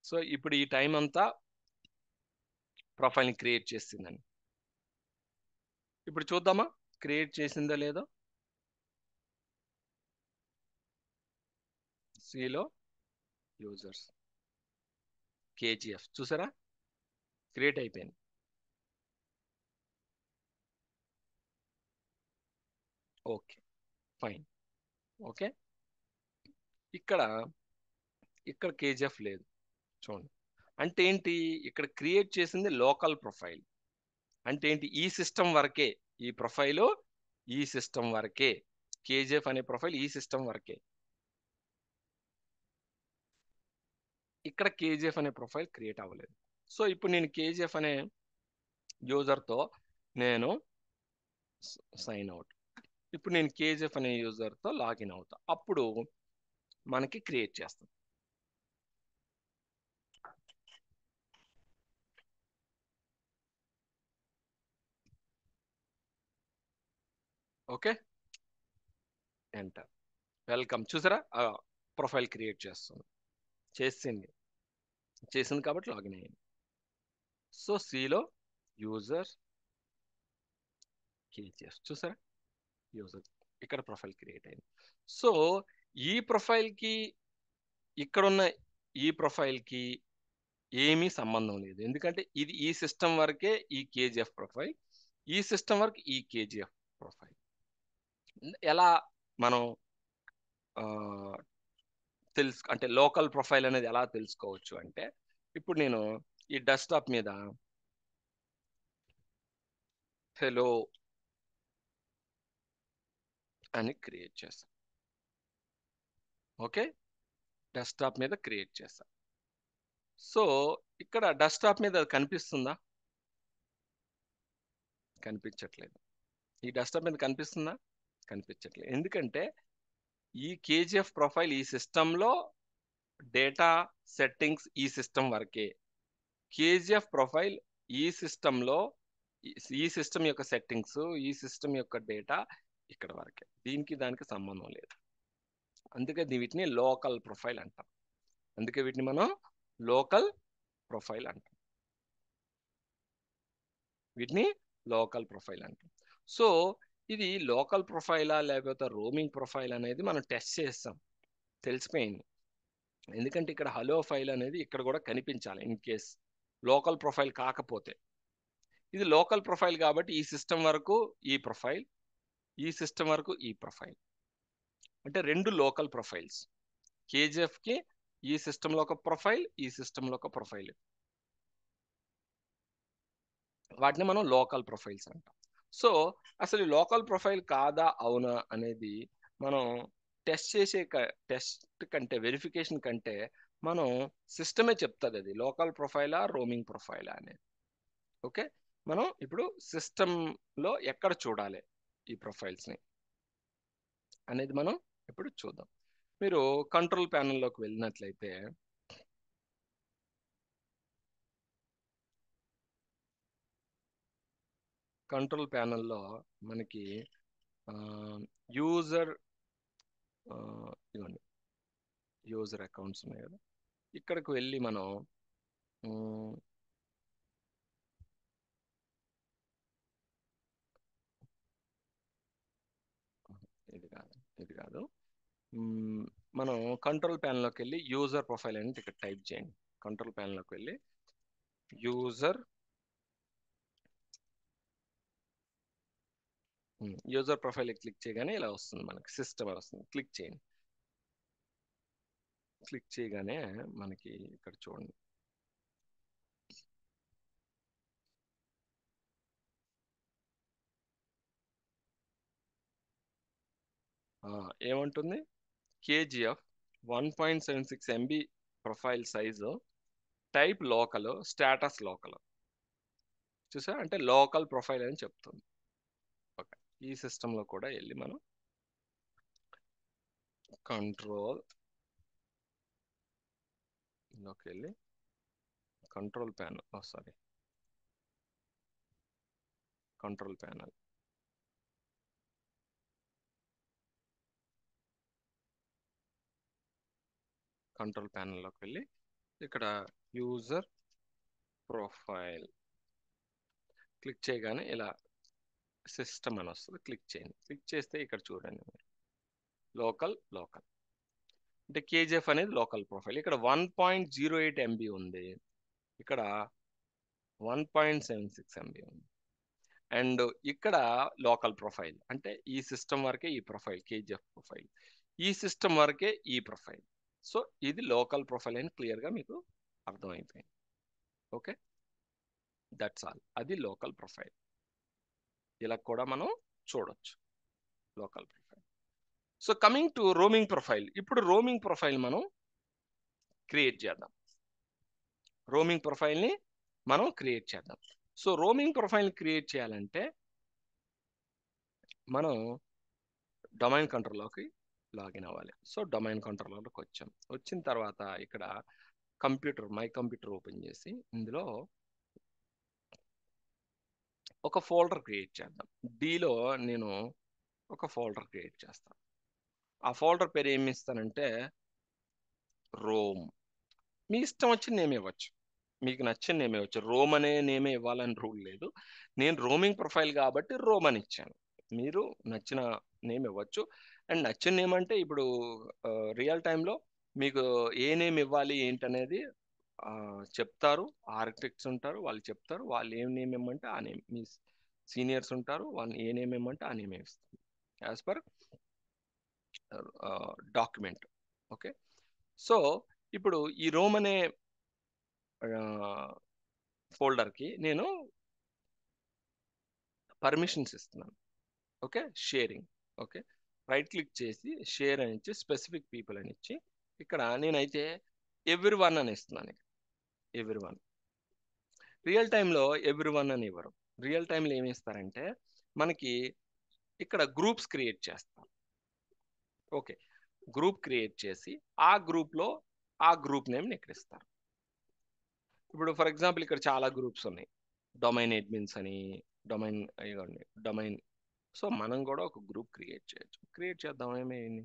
సో ఇప్పుడు ఈ టైం అంతా ప్రొఫైల్ని క్రియేట్ చేసిందండి. ఇప్పుడు చూద్దామా క్రియేట్ చేసిందో లేదో. సిలో యూజర్స్ కేజీఎఫ్ చూసారా, క్రియేట్ అయిపోయింది. Okay, fine. ఓకే, ఇక్కడ ఇక్కడ కేజీఎఫ్ లేదు చూడండి. అంటే ఏంటి, ఇక్కడ క్రియేట్ చేసింది లోకల్ ప్రొఫైల్. అంటే ఏంటి, ఈ సిస్టమ్ వరకే ఈ ప్రొఫైలు, ఈ సిస్టమ్ వరకే కేజీఎఫ్ అనే ప్రొఫైల్ ఈ సిస్టమ్ వరకే. ఇక్కడ కేజీఎఫ్ అనే ప్రొఫైల్ క్రియేట్ అవ్వలేదు. సో ఇప్పుడు నేను కేజీఎఫ్ అనే యూజర్తో నేను సైన్ అవుట్. ఇప్పుడు నేను కేజీఎఫ్ అనే యూజర్తో లాగిన్ అవుతా. అప్పుడు మనకి క్రియేట్ చేస్తాం. Okay, enter. వెల్కమ్. చూసారా, ప్రొఫైల్ క్రియేట్ చేస్తుంది. చేసింది కాబట్టి లాగిన్ అయ్యింది. సో సిలో యూజర్ కేజీఎఫ్ చూసారా, యూజర్ ఇక్కడ ప్రొఫైల్ క్రియేట్ అయింది. సో ఈ ప్రొఫైల్కి ఇక్కడున్న ఈ ప్రొఫైల్కి ఏమీ సంబంధం లేదు. ఎందుకంటే ఇది ఈ సిస్టమ్ వరకే ఈ కేజీఎఫ్ ప్రొఫైల్, ఈ సిస్టమ్ వరకు ఈ కేజీఎఫ్ ప్రొఫైల్. ఎలా మనం అంటే లోకల్ ప్రొఫైల్ అనేది ఎలా తెలుసుకోవచ్చు అంటే, ఇప్పుడు నేను ఈ డెస్క్టాప్ మీద హలో అని క్రియేట్ చేస్తాను. ఓకే, డెస్క్టాప్ మీద క్రియేట్ చేస్తాను. సో ఇక్కడ డెస్క్టాప్ మీద అది కనిపిస్తుందా? కనిపించట్లేదు. ఈ డెస్క్టాప్ మీద కనిపిస్తుందా? కనిపించట్లేదు. ఎందుకంటే ఈ కేజీఎఫ్ ప్రొఫైల్ ఈ సిస్టంలో డేటా సెట్టింగ్స్ ఈ సిస్టమ్ వరకే. కేజీఎఫ్ ప్రొఫైల్ ఈ సిస్టంలో ఈ సిస్టమ్ యొక్క సెట్టింగ్స్, ఈ సిస్టమ్ యొక్క డేటా ఇక్కడ వరకే. దీనికి దానికి సంబంధం లేదు. అందుకే వీటిని లోకల్ ప్రొఫైల్ అంటాం. అందుకే వీటిని మనం లోకల్ ప్రొఫైల్ అంటాం. వీటిని లోకల్ ప్రొఫైల్ అంటాం. సో ఇది లోకల్ ప్రొఫైలా లేకపోతే రోమింగ్ ప్రొఫైల్ అనేది మనం టెస్ట్ చేస్తాం, తెలిసిపోయింది. ఎందుకంటే ఇక్కడ హలో ఫైల్ అనేది ఇక్కడ కూడా కనిపించాలి. ఇన్ కేస్ లోకల్ ప్రొఫైల్ కాకపోతే, ఇది లోకల్ ప్రొఫైల్ కాబట్టి ఈ సిస్టమ్ వరకు ఈ ప్రొఫైల్, ఈ సిస్టమ్ వరకు ఈ ప్రొఫైల్. అంటే రెండు లోకల్ ప్రొఫైల్స్. కేజీఎఫ్కి ఈ సిస్టంలో ఒక ప్రొఫైల్, ఈ సిస్టంలో ఒక ప్రొఫైల్. వాటిని మనం లోకల్ ప్రొఫైల్స్ అంటాం. సో అసలు లోకల్ ప్రొఫైల్ కాదా అవునా అనేది మనం టెస్ట్ కంటే, వెరిఫికేషన్ కంటే మనం సిస్టమే చెప్తుంది అది లోకల్ ప్రొఫైలా రోమింగ్ ప్రొఫైలా అనేది. ఓకే, మనం ఇప్పుడు సిస్టంలో ఎక్కడ చూడాలి ఈ ప్రొఫైల్స్ని అనేది మనం ఇప్పుడు చూద్దాం. మీరు కంట్రోల్ ప్యానెల్లోకి వెళ్ళినట్లయితే కంట్రోల్ ప్యానల్లో మనకి యూజర్ ఇవ్వండి, యూజర్ అకౌంట్స్ ఉన్నాయి కదా, ఇక్కడికి వెళ్ళి మనం ఇది కాదు మనం కంట్రోల్ ప్యానల్లోకి వెళ్ళి యూజర్ ప్రొఫైల్ అనేది ఇక్కడ టైప్ చేయండి. కంట్రోల్ ప్యానల్లోకి వెళ్ళి యూజర్ ప్రొఫైల్ క్లిక్ చేయగానే ఇలా వస్తుంది, మనకి సిస్టమ్ వస్తుంది. క్లిక్ చేయండి. క్లిక్ చేయగానే మనకి ఇక్కడ చూడండి, ఏమంటుంది, KGF 1.76 MB profile size, type local, status local. చూసా, అంటే లోకల్ ప్రొఫైల్ అని చెప్తుంది. ఓకే, ఈ సిస్టంలో కూడా వెళ్ళి మనం కంట్రోల్ లోకి వెళ్ళి కంట్రోల్ ప్యానల్ కంట్రోల్ ప్యానల్లోకి వెళ్ళి ఇక్కడ యూజర్ ప్రొఫైల్ క్లిక్ చేయగానే ఇలా సిస్టమ్ అని వస్తుంది. క్లిక్ చేయండి. క్లిక్ చేస్తే ఇక్కడ చూడండి, లోకల్ అంటే KGF అనేది లోకల్ ప్రొఫైల్. ఇక్కడ 1.08 MB ఉంది, ఇక్కడ 1.76 MB ఉంది. అండ్ ఇక్కడ లోకల్ ప్రొఫైల్ అంటే ఈ సిస్టమ్ వరకే ఈ ప్రొఫైల్, KGF ప్రొఫైల్. ఈ సిస్టమ్ వరకే ఈ ప్రొఫైల్. సో ఇది లోకల్ ప్రొఫైల్ అని క్లియర్గా మీకు అర్థమైపోయింది. Okay, that's all. అది లోకల్ ప్రొఫైల్. ఇలా కూడా మనం చూడొచ్చు local profile. So coming to roaming profile. ఇప్పుడు రోమింగ్ ప్రొఫైల్ మనం క్రియేట్ చేద్దాం. రోమింగ్ ప్రొఫైల్ని మనం క్రియేట్ చేద్దాం. సో రోమింగ్ ప్రొఫైల్ క్రియేట్ చేయాలంటే మనం డొమైన్ కంట్రోల్లోకి లాగిన్ అవ్వాలి. సో డొమైన్ కంట్రోల్లోకి వచ్చిన తర్వాత ఇక్కడ మై కంప్యూటర్ ఓపెన్ చేసి ఇందులో ఒక ఫోల్డర్ క్రియేట్ చేద్దాం. డీలో నేను ఒక ఫోల్డర్ క్రియేట్ చేస్తాను. ఆ ఫోల్డర్ పేరు ఏమి ఇస్తానంటే రోమ్. మీ ఇష్టం వచ్చిన నేమ్ ఇవ్వచ్చు, మీకు నచ్చిన నేమ్ ఇవ్వచ్చు. రోమ్ అనే నేమే ఇవ్వాలని రూల్ లేదు. నేను రోమింగ్ ప్రొఫైల్ కాబట్టి రోమ్ అని ఇచ్చాను. మీరు నచ్చిన నేమ్ ఇవ్వచ్చు. అండ్ నచ్చిన నేమ్ అంటే ఇప్పుడు రియల్ టైంలో మీకు ఏ నేమ్ ఇవ్వాలి ఏంటనేది చెప్తారు. ఆర్కిటెక్ట్స్ ఉంటారు, వాళ్ళు చెప్తారు. వాళ్ళు ఏం నేమ్ ఇమ్మంటే ఆ నేమ్, మీ సీనియర్స్ ఉంటారు, వాళ్ళు ఏ నేమ్ ఇమ్మంటే ఆ నేమ్ ఇస్తారు as per document. Okay, so ఇప్పుడు ఈ రోమ్ అనే ఫోల్డర్కి నేను పర్మిషన్స్ ఇస్తున్నాను. Okay, sharing. Okay, right click చేసి షేర్ అని ఇచ్చి స్పెసిఫిక్ పీపుల్ అని ఇచ్చి ఇక్కడ నేనైతే ఎవ్రీవన్ అని ఇస్తున్నాను. ఎవ్రీవన్. రియల్ టైంలో ఎవ్రీవన్ అని ఇవ్వరు. రియల్ టైంలో ఏమి ఇస్తారంటే మనకి ఇక్కడ గ్రూప్స్ క్రియేట్ చేస్తారు. ఓకే, గ్రూప్ క్రియేట్ చేసి ఆ గ్రూప్లో ఆ గ్రూప్ నేమ్ని ఇక్కడ ఇస్తారు. ఇప్పుడు ఫర్ ఎగ్జాంపుల్ ఇక్కడ చాలా గ్రూప్స్ ఉన్నాయి, డొమైన్ అడ్మిన్స్ అని, డొమైన్. సో మనం కూడా ఒక గ్రూప్ క్రియేట్ చేయొచ్చు. క్రియేట్ చేద్దాం. ఏమైంది,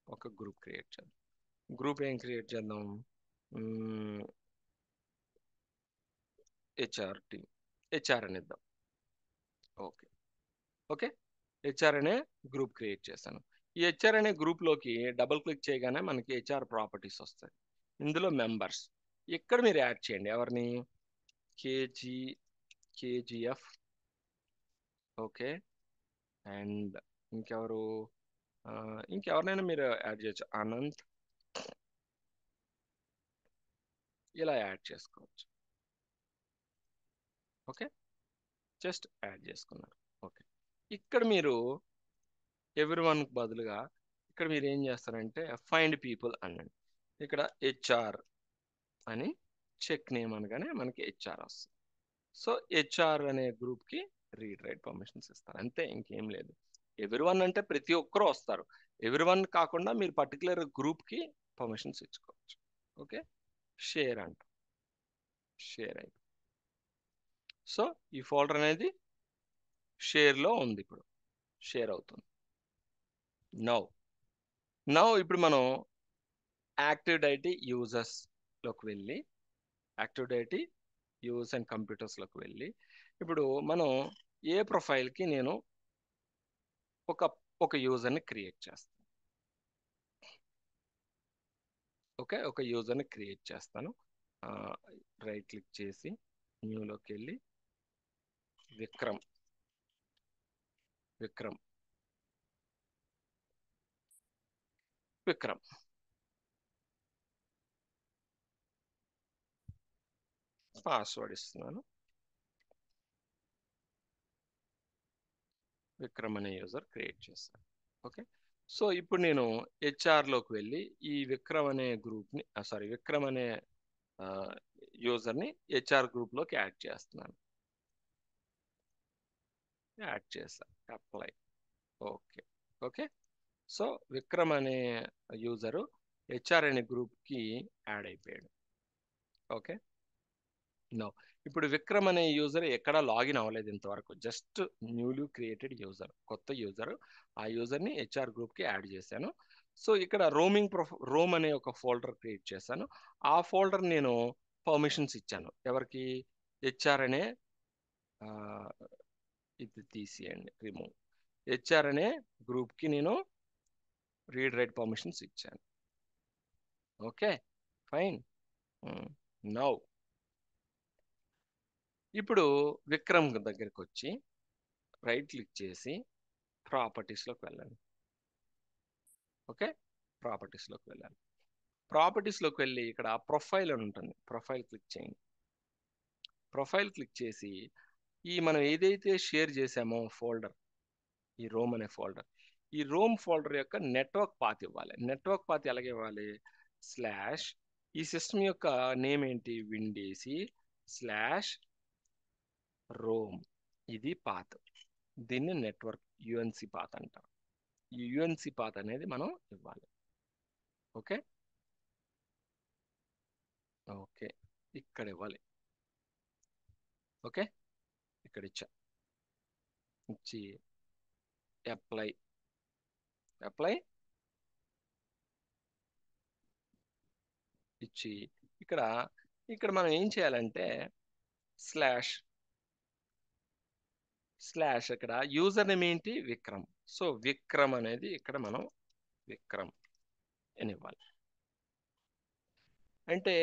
ఒక గ్రూప్ క్రియేట్ చేద్దాం. గ్రూప్ ఏం క్రియేట్ చేద్దాం, హెచ్ఆర్ అని ఇద్దాం. ఓకే, హెచ్ఆర్ అనే గ్రూప్ క్రియేట్ చేశాను. ఈ హెచ్ఆర్ అనే గ్రూప్లోకి డబుల్ క్లిక్ చేయగానే మనకి హెచ్ఆర్ ప్రాపర్టీస్ వస్తాయి. ఇందులో మెంబర్స్ ఇక్కడ మీరు యాడ్ చేయండి. ఎవరిని, KGF. ఓకే, అండ్ ఇంకెవరినైనా మీరు యాడ్ చేయొచ్చు. అనంత్, ఇలా యాడ్ చేసుకోవచ్చు. ఓకే, జస్ట్ యాడ్ చేసుకున్నారు. ఓకే, ఇక్కడ మీరు ఎవ్రీవన్ బదులుగా ఇక్కడ మీరు ఏం చేస్తారంటే ఫైండ్ పీపుల్ అనండి. ఇక్కడ హెచ్ఆర్ అని చెక్ నేమ్ అనగానే మనకి హెచ్ఆర్ వస్తుంది. సో హెచ్ఆర్ అనే గ్రూప్కి రీడ్ రైట్ పర్మిషన్స్ ఇస్తారు. అంతే, ఇంకేం లేదు. ఎవ్రీవన్ అంటే ప్రతి ఒక్కరూ వస్తారు. ఎవ్రీవన్ కాకుండా మీరు పర్టికులర్ గ్రూప్కి పర్మిషన్స్ ఇచ్చుకోవచ్చు. ఓకే, షేర్ అంట, షేర్ అయిపోయింది. సో ఈ ఫోల్డర్ అనేది షేర్లో ఉంది, ఇప్పుడు షేర్ అవుతుంది. నౌ ఇప్పుడు మనం యాక్టివ్ డైరెక్టరీ యూజర్స్లోకి వెళ్ళి, యాక్టివ్ డైరెక్టరీ యూజర్స్ అండ్ కంప్యూటర్స్లోకి వెళ్ళి, ఇప్పుడు మనం ఏ ప్రొఫైల్కి నేను ఒక ఒక యూజర్ని క్రియేట్ చేస్తాను. ఓకే, ఒక యూజర్ని క్రియేట్ చేస్తాను. రైట్ క్లిక్ చేసి న్యూలోకి వెళ్ళి విక్రమ్ విక్రమ్ విక్రమ్ పాస్వర్డ్ ఇస్తున్నాను. విక్రమ్ అనే యూజర్ క్రియేట్ చేస్తాను. ఓకే, సో ఇప్పుడు నేను హెచ్ఆర్లోకి వెళ్ళి ఈ విక్రమ్ అనే గ్రూప్ని, విక్రమ్ అనే యూజర్ని హెచ్ఆర్ గ్రూప్లోకి యాడ్ చేస్తున్నాను. యాడ్ చేస్తాను, apply. Okay. Okay, so Vikram అనే యూజరు హెచ్ఆర్ అనే గ్రూప్కి యాడ్ అయిపోయాడు. ఓకే, నో ఇప్పుడు విక్రమ్ అనే యూజర్ ఎక్కడా లాగిన్ అవ్వలేదు ఇంతవరకు, జస్ట్ న్యూలీ క్రియేటెడ్ యూజర్, కొత్త యూజర్. ఆ యూజర్ని హెచ్ఆర్ గ్రూప్కి యాడ్ చేశాను. సో ఇక్కడ రోమ్ అనే ఒక ఫోల్డర్ క్రియేట్ చేశాను. ఆ ఫోల్డర్ నేను పర్మిషన్స్ ఇచ్చాను. ఎవరికి? హెచ్ఆర్ అనే, ఇది తీసేయండి, రిమూవ్. హెచ్ఆర్ అనే గ్రూప్కి నేను రీడ్ రైట్ పర్మిషన్స్ ఇచ్చాను. Okay, fine. నౌ ఇప్పుడు విక్రమ్ దగ్గరికి వచ్చి రైట్ క్లిక్ చేసి ప్రాపర్టీస్లోకి వెళ్ళండి. ఓకే, ప్రాపర్టీస్లోకి వెళ్ళాలి. ప్రాపర్టీస్లోకి వెళ్ళి ఇక్కడ ప్రొఫైల్ అని ఉంటుంది, ప్రొఫైల్ క్లిక్ చేయండి. ప్రొఫైల్ క్లిక్ చేసి మనం ఏదైతే షేర్ చేసామో ఫోల్డర్, ఈ రోమ్ అనే ఫోల్డర్, ఈ రోమ్ ఫోల్డర్ యొక్క నెట్వర్క్ పాత్ ఇవ్వాలి. నెట్వర్క్ పాత్ ఎలాగ ఇవ్వాలి? స్లాష్, ఈ సిస్టమ్ యొక్క నేమ్ ఏంటి? విండీసీ స్లాష్ రోమ్, ఇది పాత్. దీన్ని నెట్వర్క్ యుఎన్సి పాత్ అంటారు. ఈ యుఎన్సి పాత్ అనేది మనం ఇవ్వాలి. ఓకే, ఓకే, ఇక్కడ ఇవ్వాలి. ఓకే, ఇక్కడ ఇచ్చి అప్లై. అప్లై ఇచ్చి ఇక్కడ మనం ఏం చేయాలంటే స్లాష్ ఇక్కడ యూజర్ నేమ్ ఏంటి? విక్రమ్. సో విక్రమ్ అనేది ఇక్కడ మనం విక్రమ్ అని ఇవ్వాలి. అంటే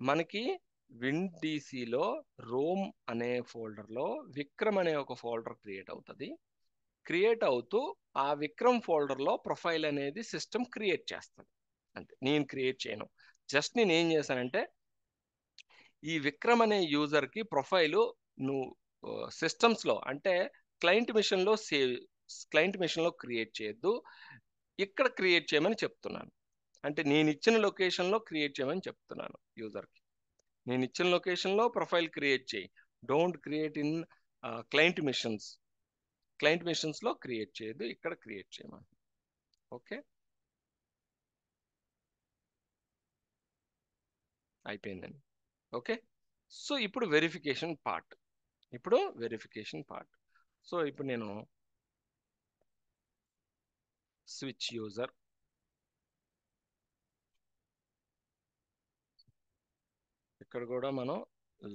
మనకి విండీసీలో రోమ్ అనే ఫోల్డర్లో విక్రమ్ అనే ఒక ఫోల్డర్ క్రియేట్ అవుతుంది. క్రియేట్ అవుతూ ఆ విక్రమ్ ఫోల్డర్లో ప్రొఫైల్ అనేది సిస్టమ్ క్రియేట్ చేస్తుంది. అంతే, నేను క్రియేట్ చేయను. జస్ట్ నేను ఏం చేశానంటే ఈ విక్రమ్ అనే యూజర్కి ప్రొఫైలు నువ్వు సిస్టమ్స్లో, అంటే క్లయింట్ మిషన్లో క్లయింట్ మిషన్లో క్రియేట్ చేయొద్దు, ఇక్కడ క్రియేట్ చేయమని చెప్తున్నాను. అంటే నేను ఇచ్చిన లొకేషన్లో క్రియేట్ చేయమని చెప్తున్నాను యూజర్కి. నేను ఇచ్చిన లొకేషన్లో ప్రొఫైల్ క్రియేట్ చేయి, don't create in client machines. Client మిషన్స్లో క్రియేట్ చేయొద్దు, ఇక్కడ క్రియేట్ చేయమని. ఓకే, అయిపోయిందండి. ఓకే, సో ఇప్పుడు వెరిఫికేషన్ పార్ట్. సో ఇప్పుడు నేను స్విచ్ యూజర్, ఇక్కడ కూడా మనం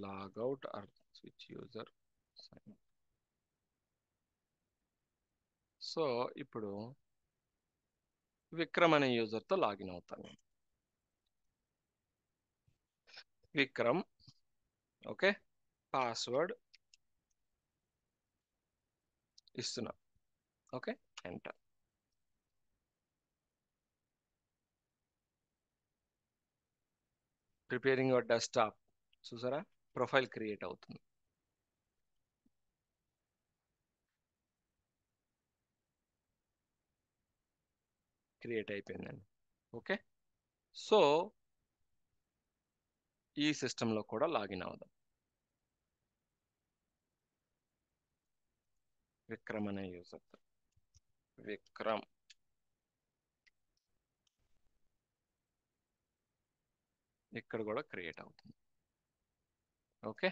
logout or switch user. So ఇప్పుడు విక్రమ్ అనే యూజర్తో లాగిన్ అవుతాను. విక్రమ్. ఓకే, పాస్వర్డ్ ఇస్తున్నా. Okay, enter. Preparing your desktop. చూసారా, ప్రొఫైల్ క్రియేట్ అవుతుంది. క్రియేట్ అయిపోయిందండి. ఓకే, సో ఈ సిస్టంలో కూడా లాగిన్ అవుదాం. విక్రమ్ అనే యూజర్, విక్రమ్. ఇక్కడ కూడా క్రియేట్ అవుతుంది. Okay,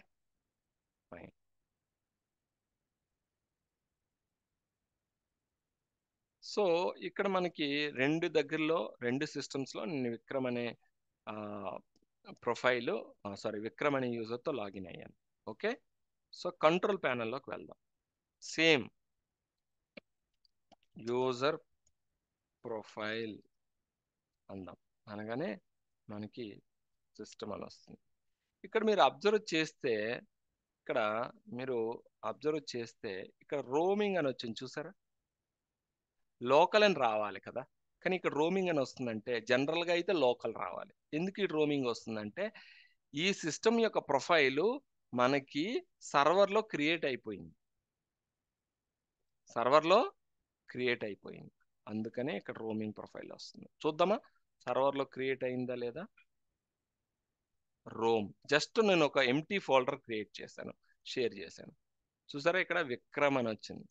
fine. సో ఇక్కడ మనకి రెండు సిస్టమ్స్లో నేను విక్రమ్ అనే ప్రొఫైల్ విక్రమ్ అనే యూజర్తో లాగిన్ అయ్యాను. ఓకే, సో కంట్రోల్ ప్యానెల్లోకి వెళ్దాం. సేమ్ యూజర్ ప్రొఫైల్ అందాం, అనగానే మనకి సిస్టమ్ అని వస్తుంది. ఇక్కడ మీరు అబ్జర్వ్ చేస్తే ఇక్కడ రోమింగ్ అని వచ్చింది చూసారా. లోకల్ అని రావాలి కదా, కానీ ఇక్కడ రోమింగ్ అని వస్తుందంటే జనరల్గా అయితే లోకల్ రావాలి. ఎందుకు ఈ రోమింగ్ వస్తుందంటే ఈ సిస్టమ్ యొక్క ప్రొఫైలు మనకి సర్వర్లో క్రియేట్ అయిపోయింది. అందుకనే ఇక్కడ రోమింగ్ ప్రొఫైల్ వస్తుంది. చూద్దామా సర్వర్లో క్రియేట్ అయిందా లేదా. రోమ్ జస్ట్ నేను ఒక ఎంటీ ఫోల్డర్ క్రియేట్ చేశాను, షేర్ చేశాను. చూసారా ఇక్కడ విక్రమ్ అని వచ్చింది.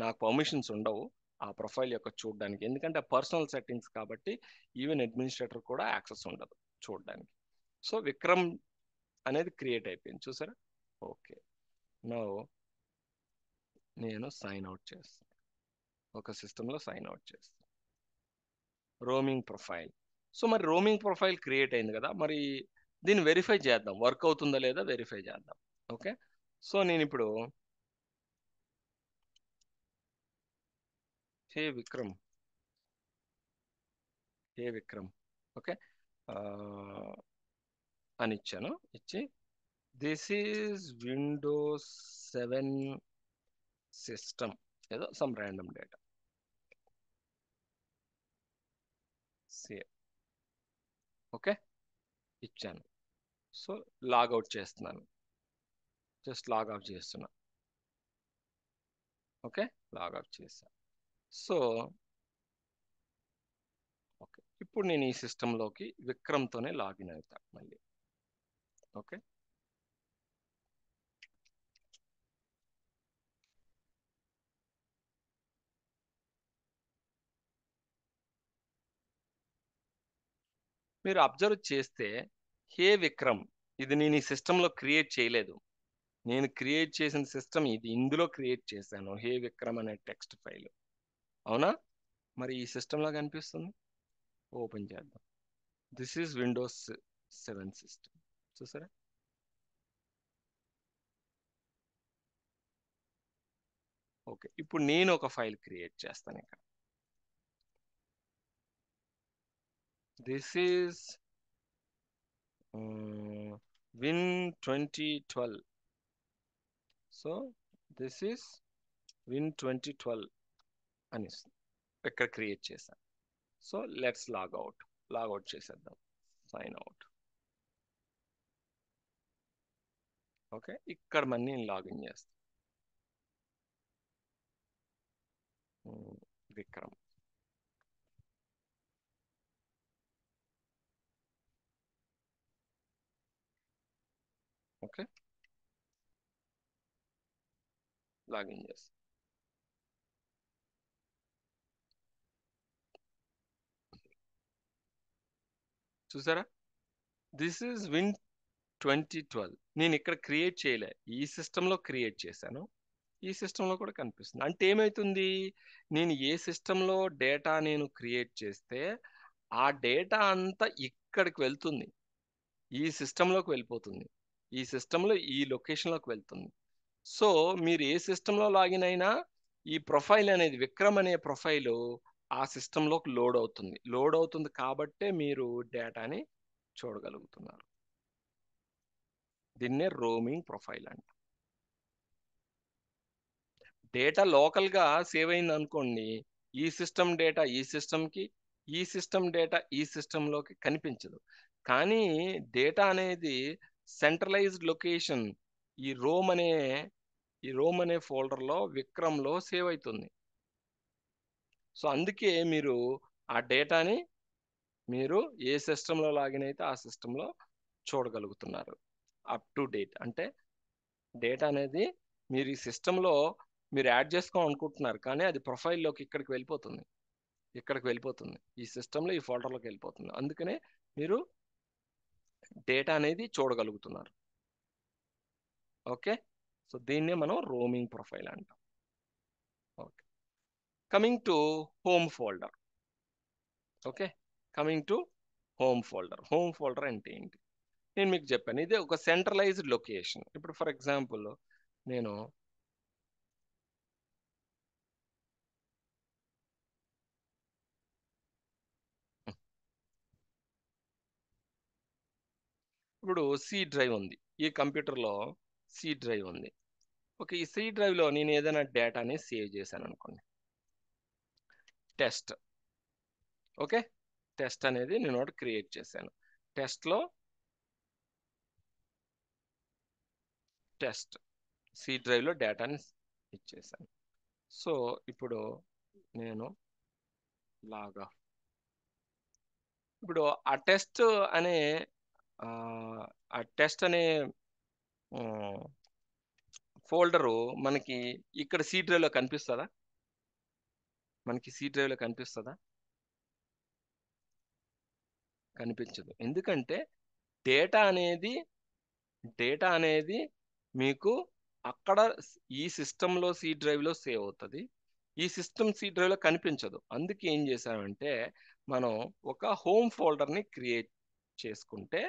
నాకు పర్మిషన్స్ ఉండవు ఆ ప్రొఫైల్ యొక్క చూడడానికి, ఎందుకంటే పర్సనల్ సెట్టింగ్స్ కాబట్టి ఈవెన్ అడ్మినిస్ట్రేటర్ కూడా యాక్సెస్ ఉండదు చూడడానికి. సో విక్రమ్ అనేది క్రియేట్ అయిపోయింది చూసారా. ఓకే, నౌ నేను సైన్ అవుట్ చేస్తాను, ఒక సిస్టంలో సైన్ అవుట్ చేస్తాను. Roaming profile. సో మరి రోమింగ్ ప్రొఫైల్ క్రియేట్ అయింది కదా, మరి దీన్ని వెరిఫై చేద్దాం, వర్క్ అవుతుందా లేదా వెరిఫై చేద్దాం. ఓకే, సో నేను ఇప్పుడు హే విక్రమ్ ఓకే అని ఇచ్చాను. ఇచ్చి దిస్ ఈజ్ విండోస్ 7 సిస్టమ్, ఏదో some random data save. Okay ఇచ్చాను. సో లాగౌట్ చేస్తున్నాను, జస్ట్ లాగౌట్ చేస్తున్నా. ఓకే లాగౌట్ చేశాను. సో ఓకే, ఇప్పుడు నేను ఈ సిస్టంలోకి విక్రమ్తోనే లాగిన్ అవుతాను మళ్ళీ. ఓకే, మీరు అబ్జర్వ్ చేస్తే హే విక్రమ్, ఇది నేను ఈ సిస్టంలో క్రియేట్ చేయలేదు. నేను క్రియేట్ చేసిన సిస్టమ్ ఇది, ఇందులో క్రియేట్ చేశాను హే విక్రమ్ అనే టెక్స్ట్ ఫైల్. అవునా, మరి ఈ సిస్టంలో కనిపిస్తుంది. ఓపెన్ చేద్దాం. This is Windows 7 system. చూసారా. ఓకే, ఇప్పుడు నేను ఒక ఫైల్ క్రియేట్ చేస్తాను ఇక్కడ. This is win 2012. So this is win 2012 అని ఇక్కడ క్రియేట్ చేశాను. సో లెట్స్ లాగౌట్ చేసేద్దాం, సైన్ అవుట్. ఓకే, ఇక్కడ మళ్ళీ నేను లాగిన్ చేస్తాను. విక్రమ్. ఓకే లాగిన్ చేస్తాను. చూసారా, దిస్ ఈజ్ విన్ 2012. నేను ఇక్కడ క్రియేట్ చేయలే, ఈ సిస్టంలో క్రియేట్ చేశాను. ఈ సిస్టంలో కూడా కనిపిస్తుంది. అంటే ఏమవుతుంది, నేను ఏ సిస్టంలో డేటా నేను క్రియేట్ చేస్తే ఆ డేటా అంతా ఇక్కడికి వెళ్తుంది, ఈ సిస్టంలోకి వెళ్ళిపోతుంది, ఈ సిస్టంలో ఈ లొకేషన్లోకి వెళ్తుంది. సో మీరు ఏ సిస్టంలో లాగిన్ అయినా ఈ ప్రొఫైల్ అనేది విక్రమ్ అనే ప్రొఫైల్ ఆ సిస్టంలోకి లోడ్ అవుతుంది కాబట్టే మీరు డేటాని చూడగలుగుతున్నారు. దీన్నే రోమింగ్ ప్రొఫైల్ అంట. డేటా లోకల్గా సేవ్ అయింది అనుకోండి, ఈ సిస్టమ్ డేటా ఈ సిస్టమ్కి, ఈ సిస్టమ్ డేటా ఈ సిస్టంలోకి కనిపించదు. కానీ డేటా అనేది సెంట్రలైజ్డ్ లొకేషన్ ఈ రోమ్ అనే ఫోల్డర్లో విక్రమ్లో సేవ్ అవుతుంది. సో అందుకే మీరు ఆ డేటాని మీరు ఏ సిస్టంలో లాగిన్ అయితే ఆ సిస్టంలో చూడగలుగుతున్నారు. అప్ టు డేట్ అంటే డేటా అనేది మీరు ఈ సిస్టంలో మీరు యాడ్ చేసుకోవాలనుకుంటున్నారు, కానీ అది ప్రొఫైల్లోకి ఇక్కడికి వెళ్ళిపోతుంది, ఈ సిస్టంలో ఈ ఫోల్డర్లోకి వెళ్ళిపోతుంది. అందుకనే మీరు డేటా అనేది చూడగలుగుతున్నారు. ఓకే, సో దీన్నే మనం రోమింగ్ ప్రొఫైల్ అంటాం. Okay, coming to home folder. Okay, coming to home folder. Home folder అంటే ఏంటి నేను మీకు చెప్పాను, ఇది ఒక సెంట్రలైజ్డ్ లొకేషన్. ఇప్పుడు ఫర్ ఎగ్జాంపుల్ నేను ఇప్పుడు సి డ్రైవ్ ఉంది, ఈ కంప్యూటర్లో సి డ్రైవ్ ఉంది. ఓకే, ఈ సి డ్రైవ్లో నేను ఏదైనా డేటాని సేవ్ చేశాను అనుకోండి, టెస్ట్. ఓకే, టెస్ట్ అనేది నేను ఒకటి క్రియేట్ చేశాను. టెస్ట్లో టెస్ట్ సి డ్రైవ్లో డేటాని ఇచ్చేసాను. సో ఇప్పుడు నేను లాగా ఇప్పుడు ఆ టెస్ట్ అనే ఆ, ఆ టెస్ట్ అనే ఫోల్డరు మనకి ఇక్కడ సి డ్రైవ్లో కనిపిస్తుందా? మనకి సి డ్రైవ్లో కనిపిస్తుందా? కనిపించదు. ఎందుకంటే డేటా అనేది డేటా అనేది మీకు అక్కడ ఈ సిస్టంలో సి డ్రైవ్లో సేవ్ అవుతుంది. ఈ సిస్టమ్ సి డ్రైవ్లో కనిపించదు. అందుకే ఏం చేశామంటే మనం ఒక హోమ్ ఫోల్డర్ని క్రియేట్ చేసుకుంటే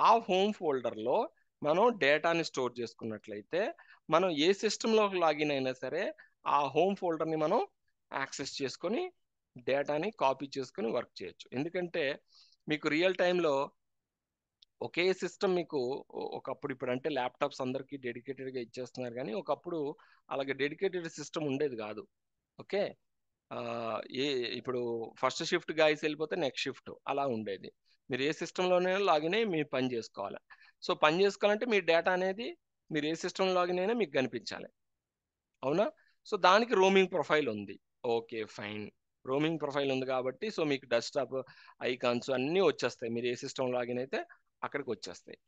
ఆ హోమ్ ఫోల్డర్లో మనం డేటాని స్టోర్ చేసుకున్నట్లయితే మనం ఏ సిస్టంలోకి లాగిన్ అయినా సరే ఆ హోమ్ ఫోల్డర్ని మనం యాక్సెస్ చేసుకొని డేటాని కాపీ చేసుకొని వర్క్ చేయొచ్చు. ఎందుకంటే మీకు రియల్ టైంలో ఒకే సిస్టమ్ మీకు ఒకప్పుడు, ఇప్పుడు అంటే ల్యాప్టాప్స్ అందరికీ డెడికేటెడ్గా ఇచ్చేస్తున్నారు, కానీ ఒకప్పుడు అలాగే డెడికేటెడ్ సిస్టమ్ ఉండేది కాదు. ఓకే, ఆ, ఏ ఇప్పుడు ఫస్ట్ షిఫ్ట్ గాయస్ వెళ్ళిపోతే నెక్స్ట్ షిఫ్ట్ అలా ఉండేది. మీరు ఏ సిస్టంలోనే లాగిన్ అయ్యి మీరు పని చేసుకోవాలి. సో పని చేసుకోవాలంటే మీ డేటా అనేది మీరు ఏ సిస్టమ్ లాగిన్ అయినా మీకు కనిపించాలి. అవునా? సో దానికి రోమింగ్ ప్రొఫైల్ ఉంది. Okay, fine. రోమింగ్ ప్రొఫైల్ ఉంది కాబట్టి సో మీకు డెస్క్టాప్ ఐకాన్స్ అన్నీ వచ్చేస్తాయి. మీరు ఏ సిస్టమ్ లాగిన్ అయితే అక్కడికి వచ్చేస్తాయి.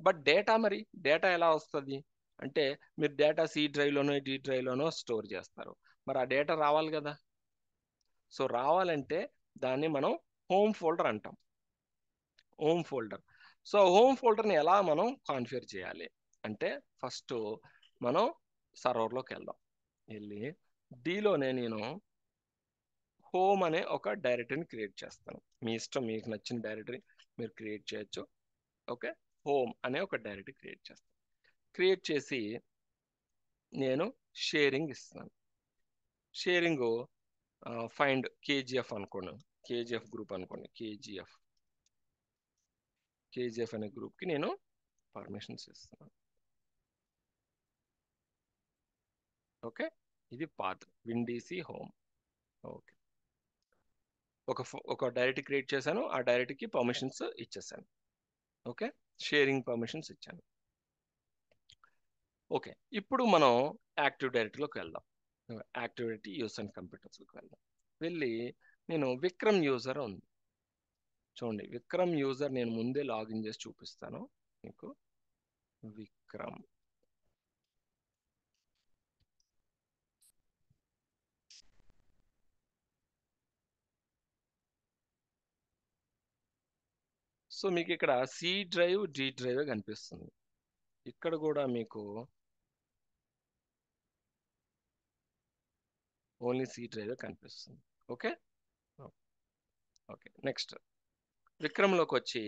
బట్ డేటా, మరి డేటా ఎలా వస్తుంది అంటే మీరు డేటా సి డ్రైవ్లోనో డి డ్రైవ్లోనో స్టోర్ చేస్తారు. మరి ఆ డేటా రావాలి కదా. సో రావాలంటే దాన్ని మనం హోమ్ ఫోల్డర్ అంటాం. Home folder. సో హోమ్ ఫోల్డర్ని ఎలా మనం కాన్ఫిగర్ చేయాలి అంటే ఫస్ట్ మనం సర్వర్లోకి వెళ్దాం. వెళ్ళి డీలోనే నేను హోమ్ అనే ఒక డైరెక్టరీని క్రియేట్ చేస్తాను. మీ ఇష్టం, మీకు నచ్చిన డైరెక్టరీ మీరు క్రియేట్ చేయొచ్చు. ఓకే, హోమ్ అనే ఒక డైరెక్టరీ క్రియేట్ చేస్తాను. క్రియేట్ చేసి నేను షేరింగ్ ఇస్తాను. షేరింగ్ ఫైండ్ కేజీఎఫ్ అనుకోండి, కేజీఎఫ్ గ్రూప్ అనుకోండి, కేజీఎఫ్ అనే గ్రూప్కి నేను పర్మిషన్స్ ఇస్తున్నాను. ఓకే, ఇది పాత్ విండీసీ హోమ్. ఓకే, ఒక డైరెక్టరీ క్రియేట్ చేశాను, ఆ డైరెక్టరీకి పర్మిషన్స్ ఇచ్చేసాను. ఓకే, షేరింగ్ పర్మిషన్స్ ఇచ్చాను. ఓకే, ఇప్పుడు మనం యాక్టివ్ డైరెక్టరీలోకి వెళ్దాం. యాక్టివ్ డైరెక్టరీ యూస్ అండ్ కంప్యూటర్స్లోకి వెళ్దాం. వెళ్ళి నేను విక్రమ్ యూజర్ ఉంది చూడండి, విక్రమ్ యూజర్ నేను ముందే లాగిన్ చేసి చూపిస్తాను మీకు. విక్రమ్. సో మీకు ఇక్కడ సి డ్రైవ్ డి డ్రైవ్ కనిపిస్తుంది. ఇక్కడ కూడా మీకు ఓన్లీ సి డ్రైవ్ కనిపిస్తుంది. Okay, okay. నెక్స్ట్ విక్రమ్లోకి వచ్చి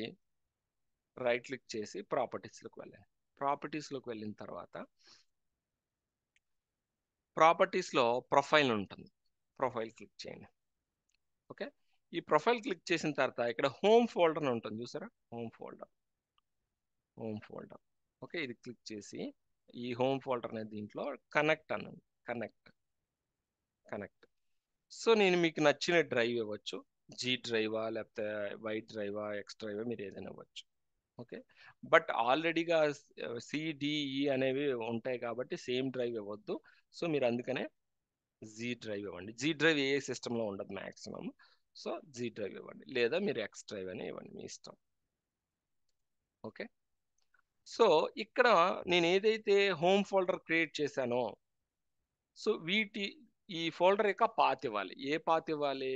రైట్ క్లిక్ చేసి ప్రాపర్టీస్లోకి వెళ్ళండి. ప్రాపర్టీస్లోకి వెళ్ళిన తర్వాత ప్రాపర్టీస్లో ప్రొఫైల్ ఉంటుంది, ప్రొఫైల్ క్లిక్ చేయండి. ఓకే, ఈ ప్రొఫైల్ క్లిక్ చేసిన తర్వాత ఇక్కడ హోమ్ ఫోల్డర్ అని ఉంటుంది చూసారా, home folder. Home folder. Okay, ఇది క్లిక్ చేసి ఈ హోమ్ ఫోల్డర్ అనే దీంట్లో కనెక్ట్ అనండి. కనెక్ట్. సో నేను మీకు నచ్చిన డ్రైవ్ ఇవ్వచ్చు, జీ డ్రైవా లేకపోతే వై డ్రైవా ఎక్స్ డ్రైవా మీరు ఏదైనా ఇవ్వచ్చు. ఓకే, బట్ ఆల్రెడీగా సిడిఈ అనేవి ఉంటాయి కాబట్టి సేమ్ డ్రైవ్ ఇవ్వద్దు. సో మీరు అందుకనే జీ డ్రైవ్ ఇవ్వండి. జీ డ్రైవ్ ఏ సిస్టంలో ఉండదు మ్యాక్సిమం. సో జీ డ్రైవ్ ఇవ్వండి, లేదా మీరు ఎక్స్ డ్రైవ్ అని ఇవ్వండి, మీ ఇష్టం. ఓకే, సో ఇక్కడ నేను ఏదైతే హోమ్ ఫోల్డర్ క్రియేట్ చేశానో సో ఈ ఫోల్డర్ యొక్క పాత్ ఇవ్వాలి. ఏ పాత్ ఇవ్వాలి?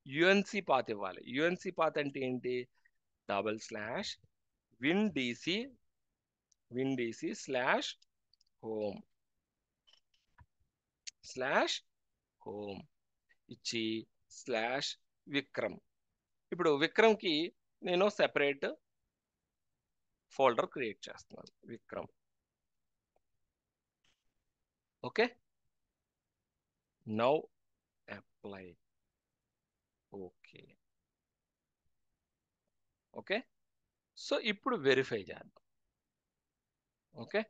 యుఎన్సి పాత్ ఇవ్వాలి. యుఎన్సి పాత్ అంటే ఏంటి? // Win DC slash home slash home ఇచ్చి స్లాష్ విక్రమ్. ఇప్పుడు విక్రమ్కి నేను సెపరేట్ ఫోల్డర్ క్రియేట్ చేస్తున్నాను, Vikram. Okay, now apply. Okay okay, so ఇప్పుడు వెరిఫై చేద్దాం. ఓకే,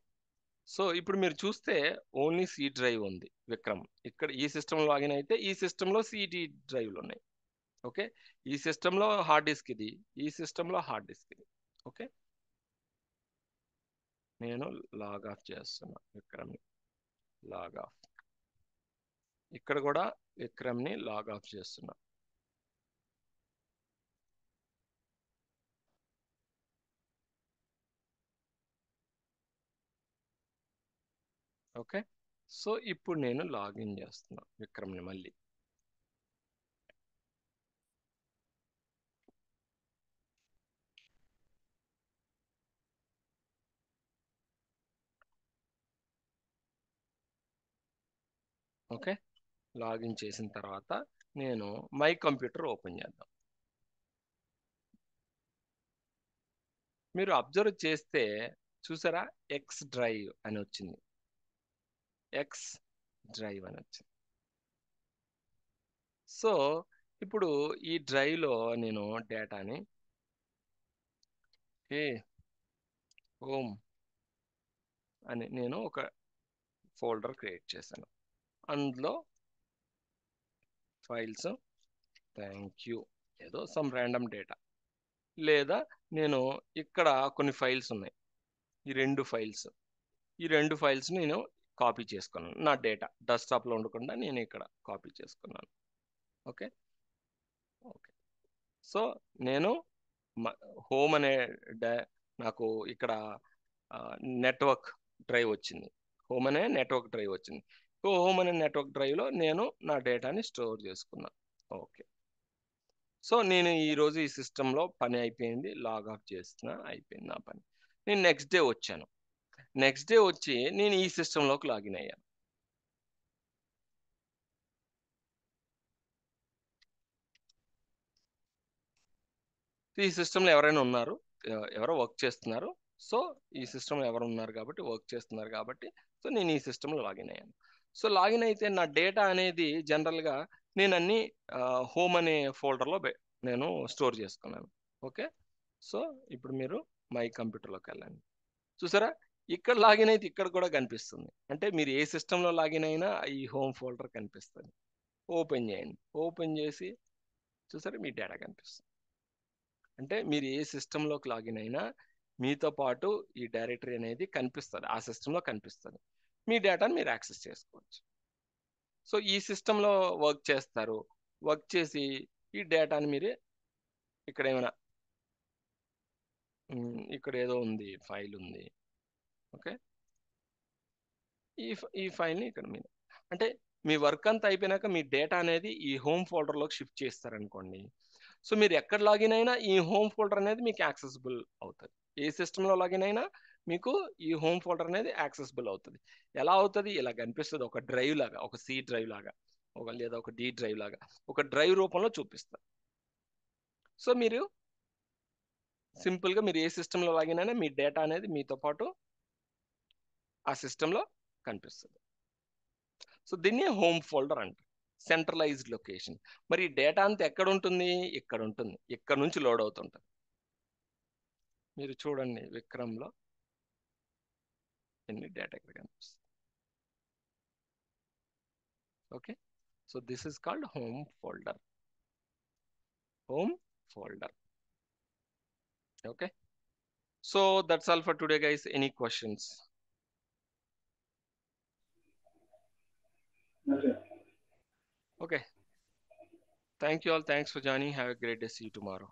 సో ఇప్పుడు మీరు చూస్తే ఓన్లీ సి డ్రైవ్ ఉంది విక్రమ్. ఇక్కడ ఈ సిస్టమ్ లాగిన్ అయితే ఈ సిస్టంలో సిడి డ్రైవ్లు ఉన్నాయి. ఓకే, ఈ సిస్టంలో హార్డ్ డిస్క్ ఇది, ఈ సిస్టంలో హార్డ్ డిస్క్ ఇది. ఓకే, నేను లాగ్ ఆఫ్ చేస్తున్నా విక్రమ్ని, లాగ్ ఆఫ్. ఇక్కడ కూడా విక్రమ్ని లాగ్ ఆఫ్ చేస్తున్నా. ఓకే, సో ఇప్పుడు నేను లాగిన్ చేస్తున్నా విక్రమ్ని మళ్ళీ. ఓకే, లాగిన్ చేసిన తర్వాత నేను మై కంప్యూటర్ ఓపెన్ చేద్దాం. మీరు అబ్జర్వ్ చేస్తే చూసారా, ఎక్స్ డ్రైవ్ అని వచ్చింది, ఎక్స్ డ్రైవ్ అని వచ్చింది. సో ఇప్పుడు ఈ డ్రైవ్లో నేను డేటాని హోమ్ అని నేను ఒక ఫోల్డర్ క్రియేట్ చేశాను. అందులో ఫైల్స్, థ్యాంక్ యూ, ఏదో సమ్ ర్యాండమ్ డేటా, లేదా నేను ఇక్కడ కొన్ని ఫైల్స్ ఉన్నాయి, ఈ రెండు ఫైల్స్ నేను కాపీ చేసుకున్నాను. నా డేటా డెస్క్టాప్లో ఉండకుండా నేను ఇక్కడ కాపీ చేసుకున్నాను. ఓకే ఓకే, సో నేను హోమ్ అనే నాకు ఇక్కడ నెట్వర్క్ డ్రైవ్ వచ్చింది, హోమ్ అనే నెట్వర్క్ డ్రైవ్ వచ్చింది. సో హోమ్ అనే నెట్వర్క్ డ్రైవ్లో నేను నా డేటాని స్టోర్ చేసుకున్నా. ఓకే, సో నేను ఈరోజు ఈ సిస్టంలో పని అయిపోయింది, లాగ్ ఆఫ్ చేస్తున్నా, అయిపోయింది నా పని. నేను నెక్స్ట్ డే వచ్చాను, నెక్స్ట్ డే వచ్చి నేను ఈ సిస్టంలోకి లాగిన్ అయ్యాను. ఈ సిస్టంలో ఎవరైనా ఉన్నారు, ఎవరో వర్క్ చేస్తున్నారు. సో ఈ సిస్టంలో ఎవరు ఉన్నారు కాబట్టి వర్క్ చేస్తున్నారు కాబట్టి సో నేను ఈ సిస్టంలో లాగిన్ అయ్యాను. సో లాగిన్ అయితే నా డేటా అనేది జనరల్గా నేను అన్ని హోమ్ అనే ఫోల్డర్లో నేను స్టోర్ చేసుకున్నాను. ఓకే, సో ఇప్పుడు మీరు మై కంప్యూటర్లోకి వెళ్ళండి. చూసారా, ఇక్కడ లాగిన్ అయితే ఇక్కడ కూడా కనిపిస్తుంది. అంటే మీరు ఏ సిస్టంలో లాగిన్ అయినా ఈ హోమ్ ఫోల్డర్ కనిపిస్తుంది. ఓపెన్ చేయండి, ఓపెన్ చేసి చూసారా మీ డేటా కనిపిస్తుంది. అంటే మీరు ఏ సిస్టంలోకి లాగిన్ అయినా మీతో పాటు ఈ డైరెక్టరీ అనేది కనిపిస్తుంది, ఆ సిస్టంలో కనిపిస్తుంది. మీ డేటాను మీరు యాక్సెస్ చేసుకోవచ్చు. సో ఈ సిస్టంలో వర్క్ చేస్తారు, వర్క్ చేసి ఈ డేటాని మీరు ఇక్కడ ఏమైనా ఇక్కడ ఏదో ఉంది, ఫైల్ ఉంది. ఓకే, ఈ ఫైల్ని ఇక్కడ మీరు అంటే మీ వర్క్ అంతా అయిపోయినాక మీ డేటా అనేది ఈ హోమ్ ఫోల్డర్లోకి షిఫ్ట్ చేస్తారనుకోండి. సో మీరు ఎక్కడ లాగిన్ అయినా ఈ హోమ్ ఫోల్డర్ అనేది మీకు యాక్సెసిబుల్ అవుతుంది. ఏ సిస్టంలో లాగిన్ అయినా మీకు ఈ హోమ్ ఫోల్డర్ అనేది యాక్సెసిబుల్ అవుతుంది. ఎలా అవుతుంది, ఇలా కనిపిస్తుంది, ఒక డ్రైవ్ లాగా, ఒక సి డ్రైవ్ లాగా, లేదా ఒక డి డ్రైవ్ లాగా, ఒక డ్రైవ్ రూపంలో చూపిస్తారు. సో మీరు సింపుల్గా మీరు ఏ సిస్టంలో లాగిన్ అయినా మీ డేటా అనేది మీతో పాటు ఆ సిస్టంలో కనిపిస్తుంది. సో దీన్ని హోమ్ ఫోల్డర్ అంటారు, సెంట్రలైజ్డ్ లొకేషన్. మరి డేటా అంతా ఎక్కడ ఉంటుంది, ఇక్కడ ఉంటుంది, ఇక్కడ నుంచి లోడ్ అవుతుంటుంది. మీరు చూడండి విక్రమ్లో ఎన్ని డేటా ఇక్కడ కనిపిస్తుంది. Okay, so this is called home folder, home folder. Okay, so that's all for today guys. Any questions? Okay, thank you all, thanks for joining, have a great day, see you tomorrow.